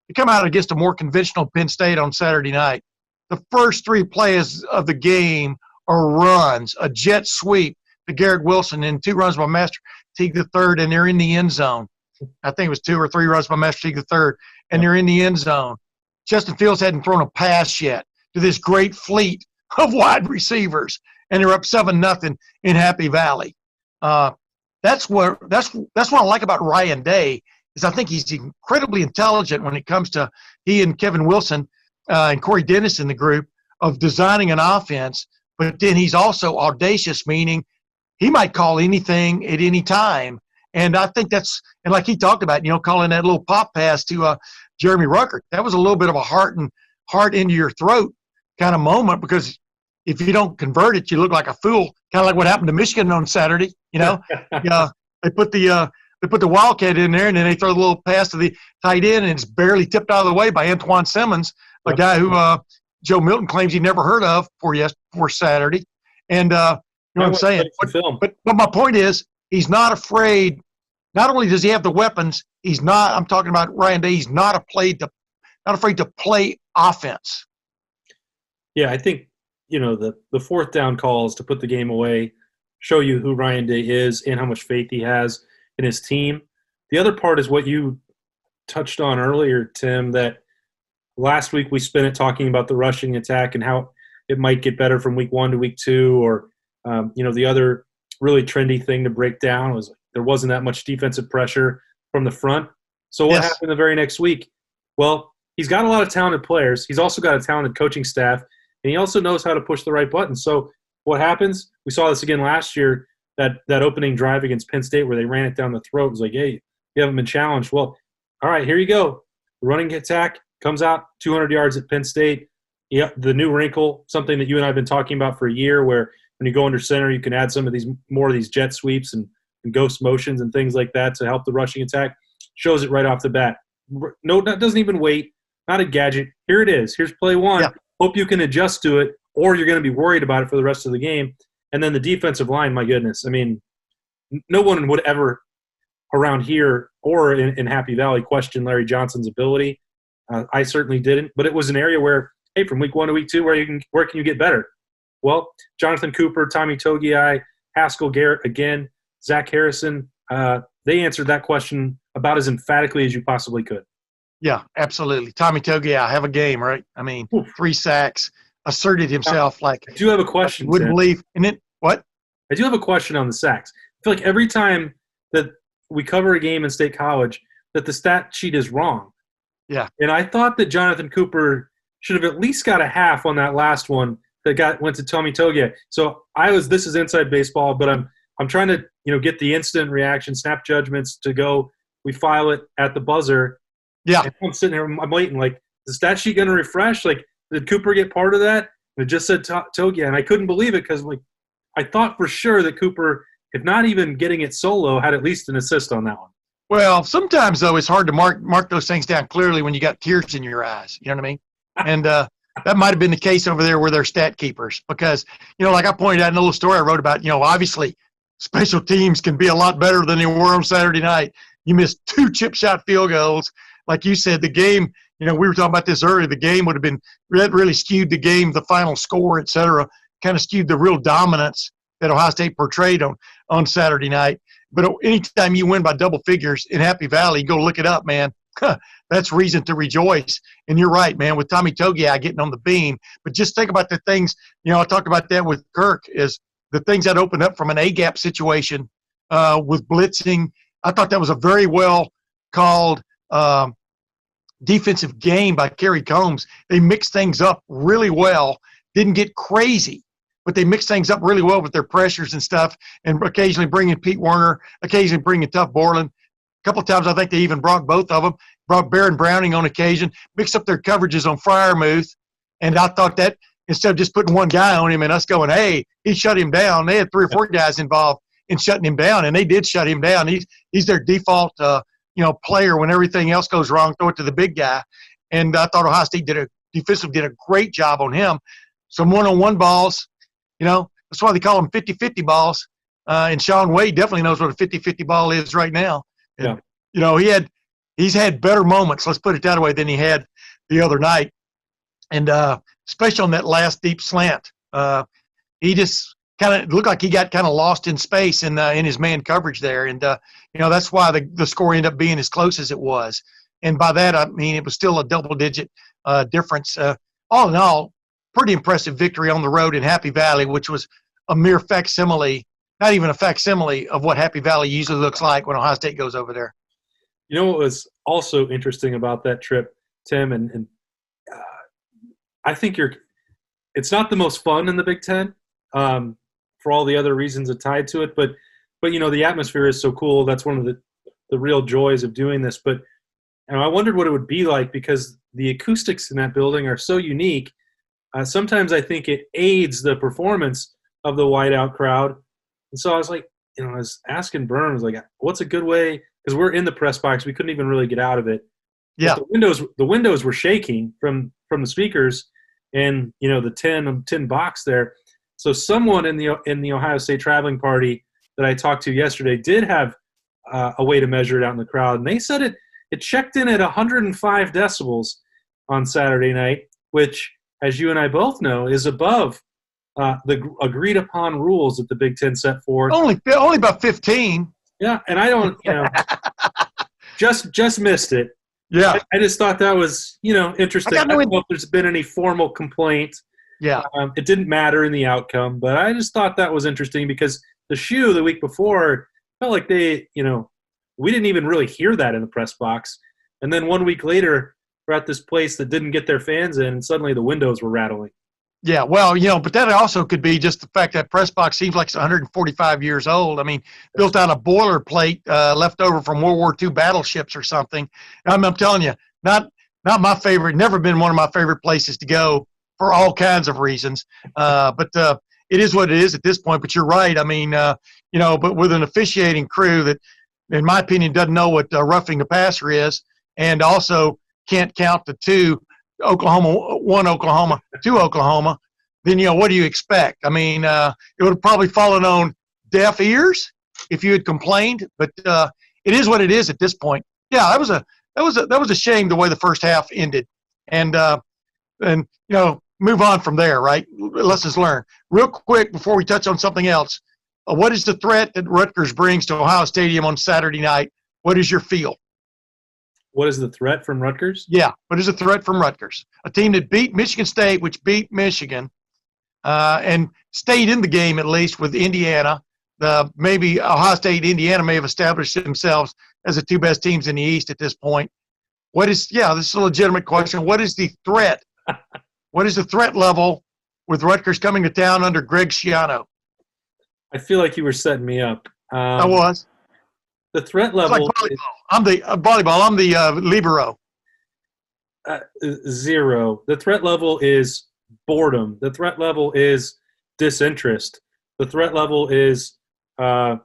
You come out against a more conventional Penn State on Saturday night. The first 3 plays of the game are runs, a jet sweep to Garrett Wilson, and 2 runs by Master Teague III, and they're in the end zone. I think it was 2 or 3 runs by Master Teague III, and they're in the end zone. Justin Fields hadn't thrown a pass yet to this great fleet of wide receivers, and they're up 7-0 in Happy Valley. That's what I like about Ryan Day, is I think he's incredibly intelligent when it comes to he and Kevin Wilson and Corey Dennis in the group of designing an offense, but then he's also audacious, meaning he might call anything at any time. And I think that's – and like he talked about, calling that little pop pass to Jeremy Ruckert, that was a little bit of a heart into your throat kind of moment, because if you don't convert it, you look like a fool, kind of like what happened to Michigan on Saturday. They put the Wildcat in there, and then they throw the little pass to the tight end, and it's barely tipped out of the way by Antoine Simmons, a guy who Joe Milton claims he never heard of for Saturday. And you know what I'm saying? But my point is, he's not afraid. Not only does he have the weapons, I'm talking about Ryan Day, he's not afraid to play offense. Yeah, I think, the 4th down calls to put the game away show you who Ryan Day is and how much faith he has in his team. The other part is what you touched on earlier, Tim, that last week we spent it talking about the rushing attack and how it might get better from week 1 to week 2, or, the other really trendy thing to break down was there wasn't that much defensive pressure from the front. So what happened the very next week? Well, he's got a lot of talented players. He's also got a talented coaching staff, and he also knows how to push the right buttons. So what happens? We saw this again last year, that opening drive against Penn State where they ran it down the throat. It was like, hey, you haven't been challenged. Well, all right, here you go. The running attack comes out 200 yards at Penn State. Yeah, the new wrinkle, something that you and I have been talking about for a year, where when you go under center, you can add some of these more of these jet sweeps and ghost motions and things like that to help the rushing attack. Shows it right off the bat. No, that doesn't even wait. Not a gadget. Here it is. Here's play 1. Yeah. Hope you can adjust to it, or you're going to be worried about it for the rest of the game. And then the defensive line, my goodness. I mean, no one would ever around here or in Happy Valley question Larry Johnson's ability. I certainly didn't. But it was an area where, hey, from week 1 to week 2, where can you get better? Well, Jonathan Cooper, Tommy Togiai, Haskell Garrett again, Zach Harrison, they answered that question about as emphatically as you possibly could. Yeah, absolutely. Tommy Togiai, have a game, right? I mean, 3 sacks, asserted himself like – I do have a question, wouldn't believe – and then what? I do have a question on the sacks. I feel like every time that we cover a game in State College that the stat sheet is wrong. Yeah. And I thought that Jonathan Cooper should have at least got a half on that last one that went to Tommy Togiai. So this is inside baseball, but I'm trying to, get the instant reaction, snap judgments to go. We file it at the buzzer. Yeah. And I'm sitting there, I'm waiting, like, is the stat sheet going to refresh? Like, did Cooper get part of that? And it just said Togiai, and I couldn't believe it because, like, I thought for sure that Cooper, if not even getting it solo, had at least an assist on that one. Well, sometimes, though, it's hard to mark those things down clearly when you got tears in your eyes. You know what I mean? And that might have been the case over there where they're stat keepers because, like I pointed out in a little story I wrote about, obviously special teams can be a lot better than they were on Saturday night. You missed 2 chip shot field goals. Like you said, the game, we were talking about this earlier, the game would have been really skewed the game, the final score, et cetera, kind of skewed the real dominance that Ohio State portrayed on Saturday night. But anytime you win by double figures in Happy Valley, go look it up, man. That's reason to rejoice. And you're right, man, with Tommy Togiai getting on the beam. But just think about the things, I talked about that with Kirk, is the things that opened up from an A-gap situation with blitzing. I thought that was a very well called defensive game by Kerry Combs. They mixed things up really well, didn't get crazy, but they mixed things up really well with their pressures and stuff, and occasionally bringing Pete Werner, occasionally bringing Tough Borland. couple of times I think they even brought both of them, brought Baron Browning on occasion, mixed up their coverages on Freiermuth. And I thought that instead of just putting one guy on him and us going, hey, he shut him down, they had 3 or 4 guys involved in shutting him down, and they did shut him down. He's their default player when everything else goes wrong, throw it to the big guy. And I thought Ohio State did a great job on him. Some one-on-one balls, that's why they call them 50-50 balls. And Sean Wade definitely knows what a 50-50 ball is right now. Yeah. And, he's had better moments, let's put it that way, than he had the other night. And especially on that last deep slant, he just kind of looked like he got kind of lost in space in his man coverage there. And, that's why the score ended up being as close as it was. And by that, I mean, it was still a double-digit difference. All in all, pretty impressive victory on the road in Happy Valley, which was a mere facsimile, not even a facsimile of what Happy Valley usually looks like when Ohio State goes over there. You know what was also interesting about that trip, Tim, and I think it's not the most fun in the Big Ten for all the other reasons that tied to it, but the atmosphere is so cool. That's one of the real joys of doing this. But I wondered what it would be like because the acoustics in that building are so unique. Sometimes I think it aids the performance of the whiteout crowd. And so I was like, I was asking Burns, like, what's a good way? Because we're in the press box. We couldn't even really get out of it. Yeah. But the windows were shaking from the speakers and, the tin box there. So someone in the Ohio State traveling party that I talked to yesterday did have a way to measure it out in the crowd. And they said it checked in at 105 decibels on Saturday night, which, as you and I both know, is above the agreed-upon rules that the Big Ten set forth. Only about 15. Yeah, and I don't, just missed it. Yeah. I just thought that was, interesting. I don't know if there's been any formal complaint. Yeah. It didn't matter in the outcome, but I just thought that was interesting because the shoe the week before felt like we didn't even really hear that in the press box. And then 1 week later, we're at this place that didn't get their fans in, and suddenly the windows were rattling. Yeah, well, but that also could be just the fact that press box seems like it's 145 years old. I mean, built out of boilerplate left over from World War II battleships or something. I'm telling you, not my favorite, never been one of my favorite places to go for all kinds of reasons. But it is what it is at this point. But you're right. I mean, but with an officiating crew that, in my opinion, doesn't know what roughing the passer is and also can't count the two, Oklahoma, 2 Oklahoma, then, what do you expect? I mean, it would have probably fallen on deaf ears if you had complained, but it is what it is at this point. Yeah, that was a shame the way the first half ended. And move on from there, right? Lessons learned. Real quick before we touch on something else, what is the threat that Rutgers brings to Ohio Stadium on Saturday night? What is your feel? What is the threat from Rutgers? Yeah, what is the threat from Rutgers? A team that beat Michigan State, which beat Michigan, and stayed in the game at least with Indiana. Maybe Ohio State and Indiana may have established themselves as the 2 best teams in the East at this point. This is a legitimate question. What is the threat? What is the threat level with Rutgers coming to town under Greg Schiano? I feel like you were setting me up. I was. The threat level. It's like volleyball. I'm the volleyball. I'm the libero. 0. The threat level is boredom. The threat level is disinterest. The threat level is, are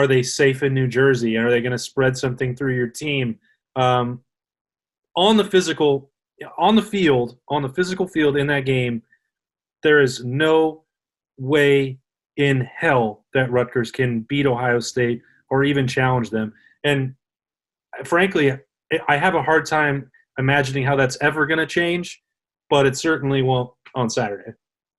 they safe in New Jersey? Are they going to spread something through your team? On the physical field in that game, there is no way in hell that Rutgers can beat Ohio State or even challenge them. And frankly, I have a hard time imagining how that's ever going to change, but it certainly won't on Saturday.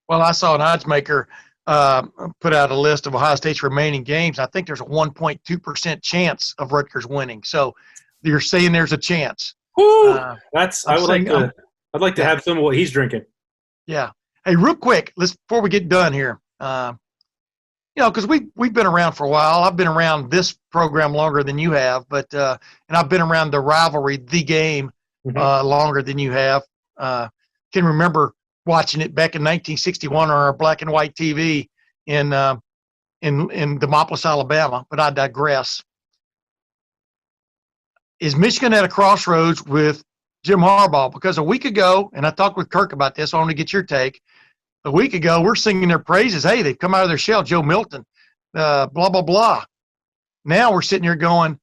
Well, I saw an odds maker put out a list of Ohio State's remaining games. I think there's a 1.2% chance of Rutgers winning. So you're saying there's a chance. I'd like to have some of what he's drinking. Yeah. Hey, real quick, before we get done here, because we've been around for a while. I've been around this program longer than you have, but and I've been around the rivalry, the game, longer than you have. Can remember watching it back in 1961 on our black and white TV in Demopolis, Alabama. But I digress. is Michigan at a crossroads with Jim Harbaugh? Because a week ago, and I talked with Kirk about this, I want to get your take. A week ago, we're singing their praises. Hey, they've come out of their shell, Joe Milton, blah, blah, blah. Now we're sitting here going,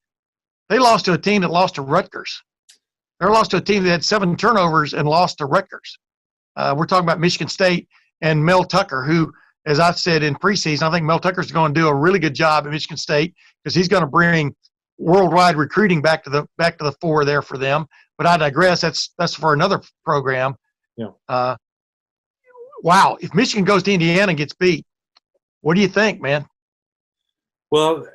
they lost to a team that lost to Rutgers. They lost to a team that had 7 turnovers and lost to Rutgers. We're talking about Michigan State and Mel Tucker, who, as I said in preseason, I think Mel Tucker's going to do a really good job at Michigan State because he's going to bring worldwide recruiting back to the fore there for them. But I digress. That's for another program. Yeah. Wow. If Michigan goes to Indiana and gets beat, what do you think, man? Well,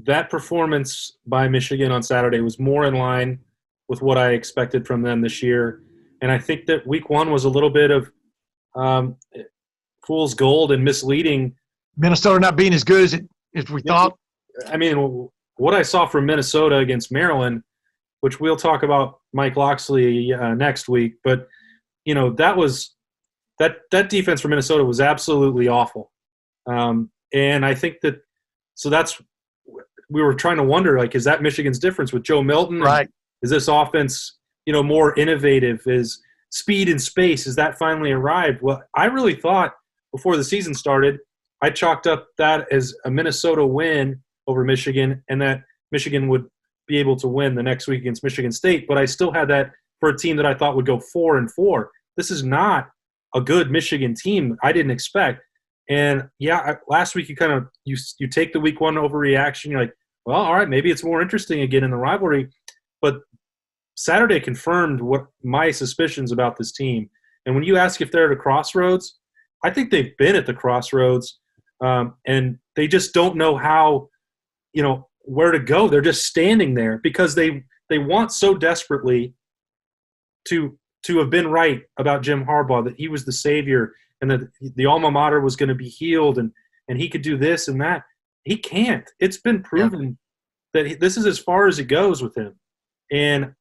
that performance by Michigan on Saturday was more in line with what I expected from them this year. And I think that week 1 was a little bit of fool's gold and misleading. Minnesota not being as good as we thought. I mean, what I saw from Minnesota against Maryland, which we'll talk about Mike Loxley next week, but you know, that defense for Minnesota was absolutely awful. And I think that we were trying to wonder, like, is that Michigan's difference with Joe Milton? Right. Is this offense, more innovative? Is speed and space, is that finally arrived? Well, I really thought before the season started, I chalked up that as a Minnesota win over Michigan and that Michigan would be able to win the next week against Michigan State. But I still had that for a team that I thought would go 4-4. This is not a good Michigan team. I didn't expect. And yeah, last week you take the week 1 overreaction. You're like, well, all right, maybe it's more interesting again in the rivalry. But Saturday confirmed what my suspicions about this team. And when you ask if they're at a crossroads, I think they've been at the crossroads, and they just don't know how, where to go. They're just standing there because they want so desperately to have been right about Jim Harbaugh, that he was the savior and that the alma mater was going to be healed and he could do this and that. He can't. It's been proven that this is as far as it goes with him. And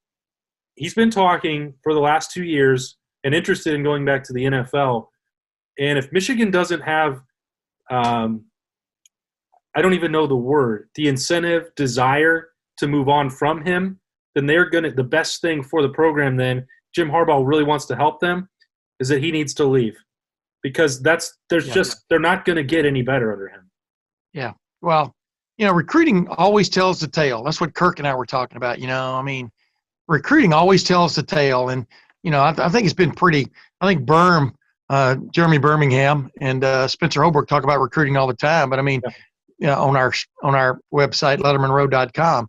he's been talking for the last 2 years and interested in going back to the NFL. And if Michigan doesn't have, I don't even know the word, the incentive, desire to move on from him, then the best thing for the program then, Jim Harbaugh really wants to help them, is that he needs to leave. Because they're not going to get any better under him. Yeah. Well, recruiting always tells the tale. That's what Kirk and I were talking about. Recruiting always tells the tale. And, I think it's been I think Jeremy Birmingham and Spencer Holbrook talk about recruiting all the time. But, on our website, lettermenrow.com.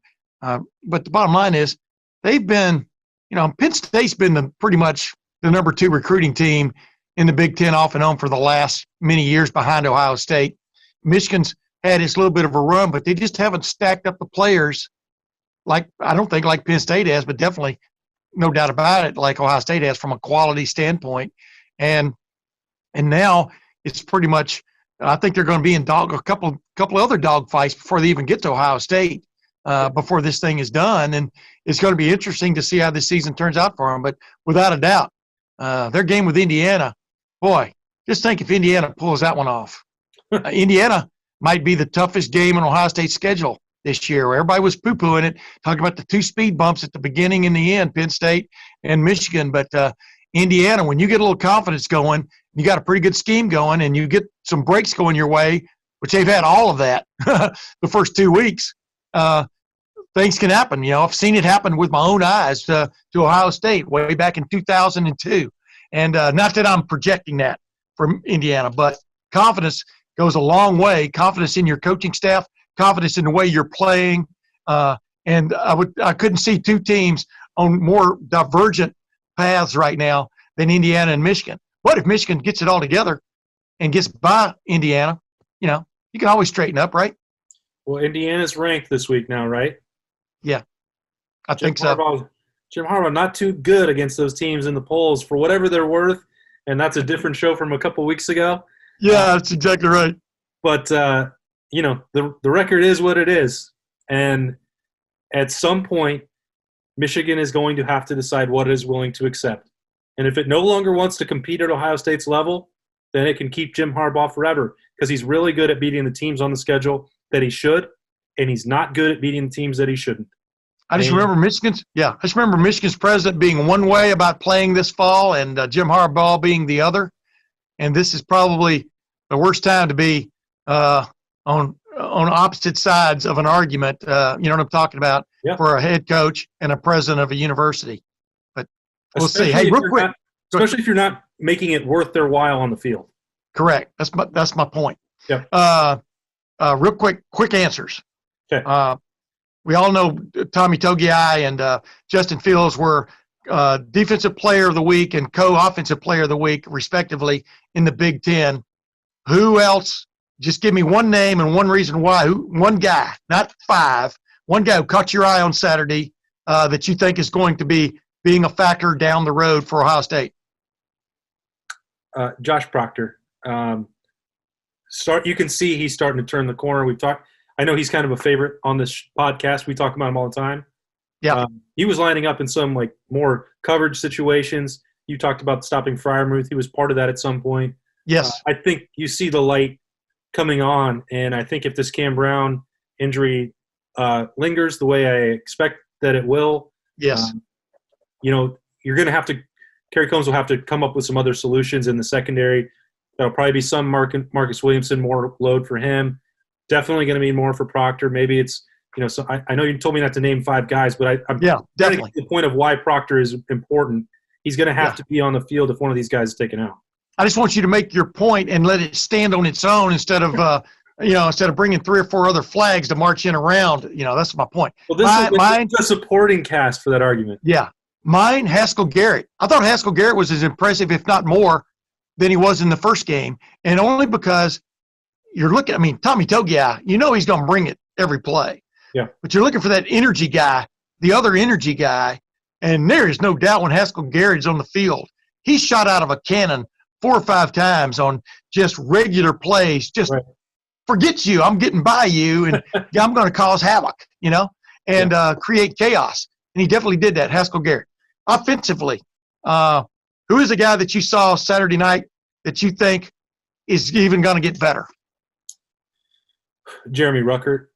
But the bottom line is they've been, Penn State's been pretty much the number 2 recruiting team in the Big Ten off and on for the last many years behind Ohio State. Michigan's had its little bit of a run, but they just haven't stacked up the players I don't think like Penn State has, but definitely, no doubt about it, like Ohio State has from a quality standpoint. And now it's pretty much, I think they're going to be in a couple other dog fights before they even get to Ohio State, before this thing is done. And it's going to be interesting to see how this season turns out for them. But without a doubt, their game with Indiana, boy, just think if Indiana pulls that one off. Indiana might be the toughest game in Ohio State's schedule this year. Everybody was poo-pooing it, talking about the 2 speed bumps at the beginning and the end, Penn State and Michigan. But Indiana, when you get a little confidence going, you got a pretty good scheme going, and you get some breaks going your way, which they've had all of that the first 2 weeks, things can happen. I've seen it happen with my own eyes to Ohio State way back in 2002. And not that I'm projecting that from Indiana, but confidence goes a long way. Confidence in your coaching staff, confidence in the way you're playing. And I couldn't see 2 teams on more divergent paths right now than Indiana and Michigan. But if Michigan gets it all together and gets by Indiana, you can always straighten up, right? Well, Indiana's ranked this week now, right? Yeah, I think so. Jim Harbaugh not too good against those teams in the polls for whatever they're worth, and that's a different show from a couple weeks ago. Yeah, that's exactly right. But, the record is what it is. And at some point, Michigan is going to have to decide what it is willing to accept. And if it no longer wants to compete at Ohio State's level, then it can keep Jim Harbaugh forever because he's really good at beating the teams on the schedule that he should, and he's not good at beating the teams that he shouldn't. I just remember Michigan's president being one way about playing this fall and Jim Harbaugh being the other. And this is probably the worst time to be on opposite sides of an argument. You know what I'm talking about, for a head coach and a president of a university. But we'll see. Hey, real quick. Especially if you're not making it worth their while on the field. Correct. That's my point. Yeah. Real quick answers. Okay. We all know Tommy Togiai and Justin Fields were defensive player of the week and co-offensive player of the week, respectively, in the Big Ten. Who else? Just give me one name and one reason why. One guy, not five. One guy who caught your eye on Saturday that you think is going to be being a factor down the road for Ohio State. Josh Proctor. You can see he's starting to turn the corner. I know he's kind of a favorite on this podcast. We talk about him all the time. Yeah. He was lining up in some more coverage situations. You talked about stopping Freiermuth. He was part of that at some point. Yes. I think you see the light coming on, and I think if this Cam Brown injury lingers the way I expect that it will, yes, you're going to have to – Kerry Combs will have to come up with some other solutions in the secondary. That'll probably be some Marcus Williamson, more load for him. Definitely going to be more for Proctor. Maybe it's so I know you told me not to name five guys, but I'm definitely the point of why Proctor is important. He's going to have to be on the field if one of these guys is taken out. I just want you to make your point and let it stand on its own instead of instead of bringing three or four other flags to march in around. That's my point. Well, this is a supporting cast for that argument. Yeah, mine Haskell Garrett. I thought Haskell Garrett was as impressive, if not more, than he was in the first game, and only because you're looking. I mean, Tommy Togiai, he's going to bring it every play. Yeah. But you're looking for that energy guy, the other energy guy, and there is no doubt when Haskell Garrett's on the field, he's shot out of a cannon 4 or 5 times on just regular plays. Just forget you, I'm getting by you, and I'm going to cause havoc, and create chaos. And he definitely did that, Haskell Garrett. Offensively, who is the guy that you saw Saturday night that you think is even going to get better? Jeremy Ruckert.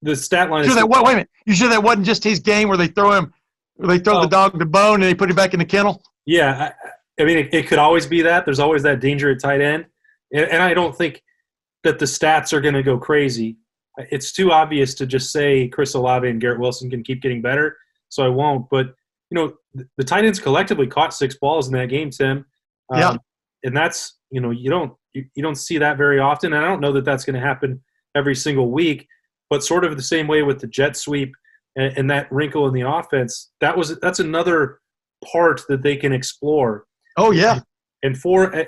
The stat line wait a minute. You sure that wasn't just his game where they throw the dog the bone and they put him back in the kennel? Yeah. I mean, it could always be that. There's always that danger at tight end. And I don't think that the stats are going to go crazy. It's too obvious to just say Chris Olave and Garrett Wilson can keep getting better, so I won't. But, the tight ends collectively caught 6 balls in that game, Tim. And that's, you don't see that very often. And I don't know that that's going to happen every single week. But sort of the same way with the jet sweep and that wrinkle in the offense, that's another part that they can explore. Oh, yeah. And I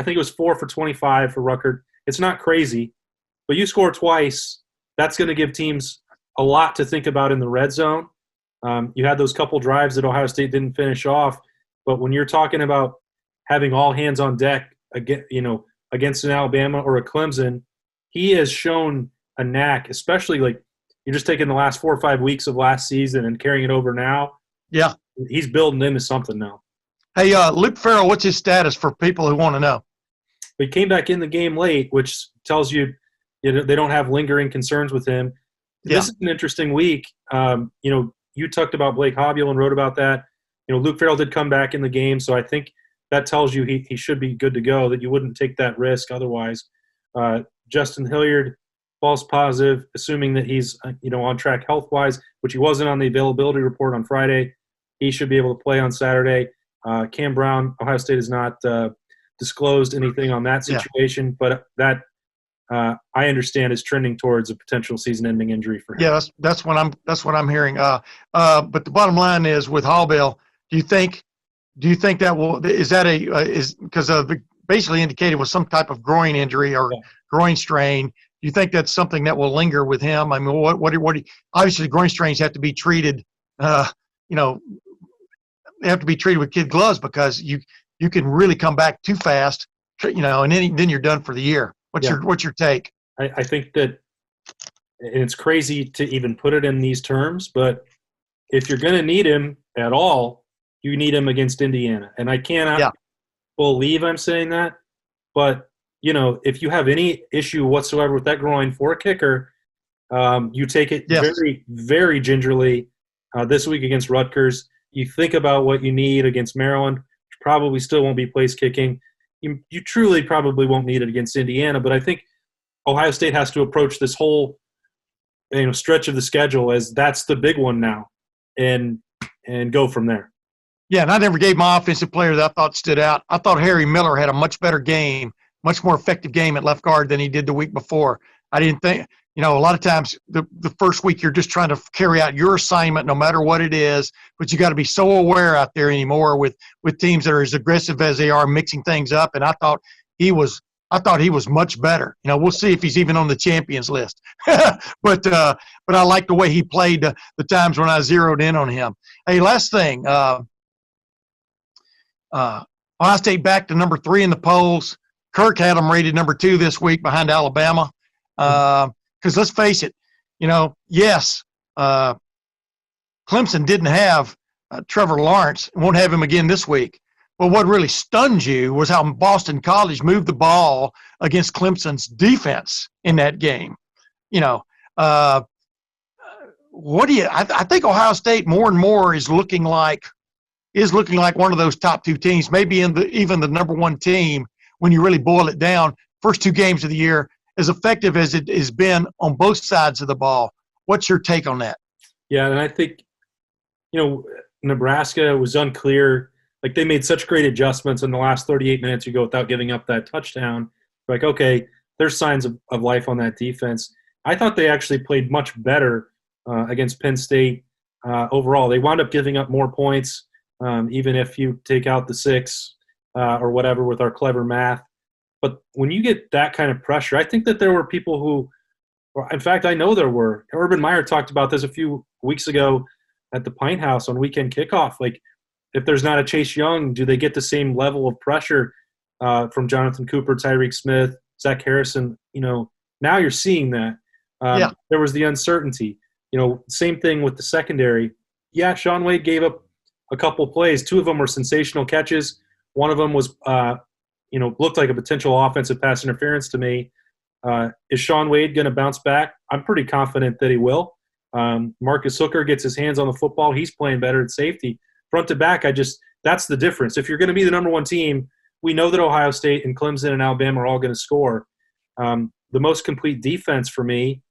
think it was 4 for 25 for Ruckert. It's not crazy, but you score twice, that's going to give teams a lot to think about in the red zone. You had those couple drives that Ohio State didn't finish off, but when you're talking about having all hands on deck against an Alabama or a Clemson, he has shown a knack, especially you're just taking the last 4 or 5 weeks of last season and carrying it over now. Yeah. He's building into something now. Hey, Luke Farrell, what's his status for people who want to know? He came back in the game late, which tells you they don't have lingering concerns with him. Yeah. This is an interesting week. You talked about Blake Hobbiel and wrote about that. Luke Farrell did come back in the game, so I think that tells you he should be good to go, that you wouldn't take that risk otherwise. Justin Hilliard, false positive, assuming that he's on track health-wise, which he wasn't on the availability report on Friday. He should be able to play on Saturday. Cam Brown, Ohio State has not disclosed anything on that situation, but that I understand is trending towards a potential season-ending injury for him. Yeah, that's what I'm hearing. But the bottom line is with Hallbill, do you think that is because basically indicated was some type of groin injury or groin strain? Do you think that's something that will linger with him? I mean, what obviously groin strains have to be treated. They have to be treated with kid gloves because you can really come back too fast, and then you're done for the year. What's your take? I think that, and it's crazy to even put it in these terms, but if you're going to need him at all, you need him against Indiana. And I cannot believe I'm saying that, but if you have any issue whatsoever with that groin for a kicker, You take it Yes. very, very gingerly this week against Rutgers. You think about what you need against Maryland, which probably still won't be place kicking. You truly probably won't need it against Indiana, but I think Ohio State has to approach this whole stretch of the schedule as that's the big one now, and go from there. Yeah, and I never gave my offensive player that I thought stood out. I thought Harry Miller had a much better game, much more effective game at left guard than he did the week before. I didn't think – a lot of times the first week you're just trying to carry out your assignment no matter what it is, but you got to be so aware out there anymore with teams that are as aggressive as they are, mixing things up. And I thought he was much better. We'll see if he's even on the champions list. But I like the way he played the times when I zeroed in on him. Hey, last thing, Ohio State back to number 3 in the polls. Kirk had them rated number 2 this week behind Alabama. Because let's face it, yes, Clemson didn't have Trevor Lawrence, won't have him again this week. But what really stunned you was how Boston College moved the ball against Clemson's defense in that game. I think Ohio State more and more is looking like one of those top 2 teams, maybe even the number 1 team when you really boil it down. First 2 games of the year, as effective as it has been on both sides of the ball. What's your take on that? Yeah, and I think, Nebraska was unclear. Like, they made such great adjustments in the last 38 minutes you go without giving up that touchdown. Like, okay, there's signs of life on that defense. I thought they actually played much better against Penn State overall. They wound up giving up more points, even if you take out the 6 or whatever with our clever math. But when you get that kind of pressure, I think that there were people who – in fact, I know there were. Urban Meyer talked about this a few weeks ago at the Pint House on weekend kickoff. Like, if there's not a Chase Young, do they get the same level of pressure from Jonathan Cooper, Tyreek Smith, Zach Harrison? Now you're seeing that. There was the uncertainty. Same thing with the secondary. Yeah, Shaun Wade gave up a couple plays. 2 of them were sensational catches. One of them was looked like a potential offensive pass interference to me. Is Shaun Wade going to bounce back? I'm pretty confident that he will. Marcus Hooker gets his hands on the football. He's playing better at safety. Front to back, that's the difference. If you're going to be the number 1 team, we know that Ohio State and Clemson and Alabama are all going to score. The most complete defense for me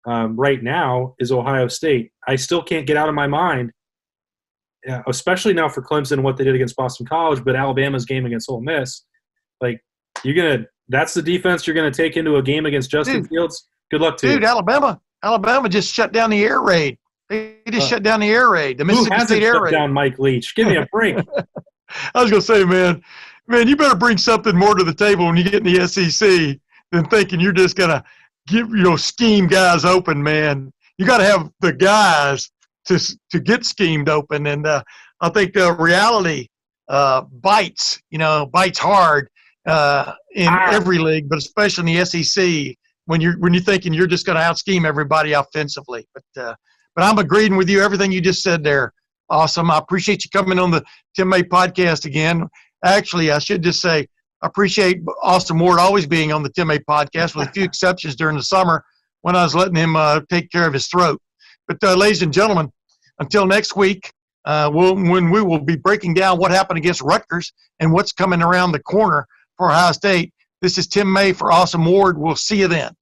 right now is Ohio State. I still can't get out of my mind, especially now for Clemson, what they did against Boston College, but Alabama's game against Ole Miss. Like, that's the defense you're going to take into a game against Justin Fields? Good luck to you. Dude, Alabama just shut down the air raid. They just shut down the air raid. The Mississippi State air raid. Shut down Mike Leach? Give me a break. I was going to say, man, you better bring something more to the table when you get in the SEC than thinking you're just going to scheme guys open, man. You got to have the guys to get schemed open. And I think the reality bites hard in every league, but especially in the SEC when you're thinking you're just going to out scheme everybody offensively. But I'm agreeing with you everything you just said there. Awesome. I appreciate you coming on the Tim May podcast again. Actually, I should just say I appreciate Austin Ward always being on the Tim May podcast, with a few exceptions during the summer when I was letting him take care of his throat. But ladies and gentlemen, until next week, when we will be breaking down what happened against Rutgers and what's coming around the corner for Ohio State. This is Tim May for Awesome Ward. We'll see you then.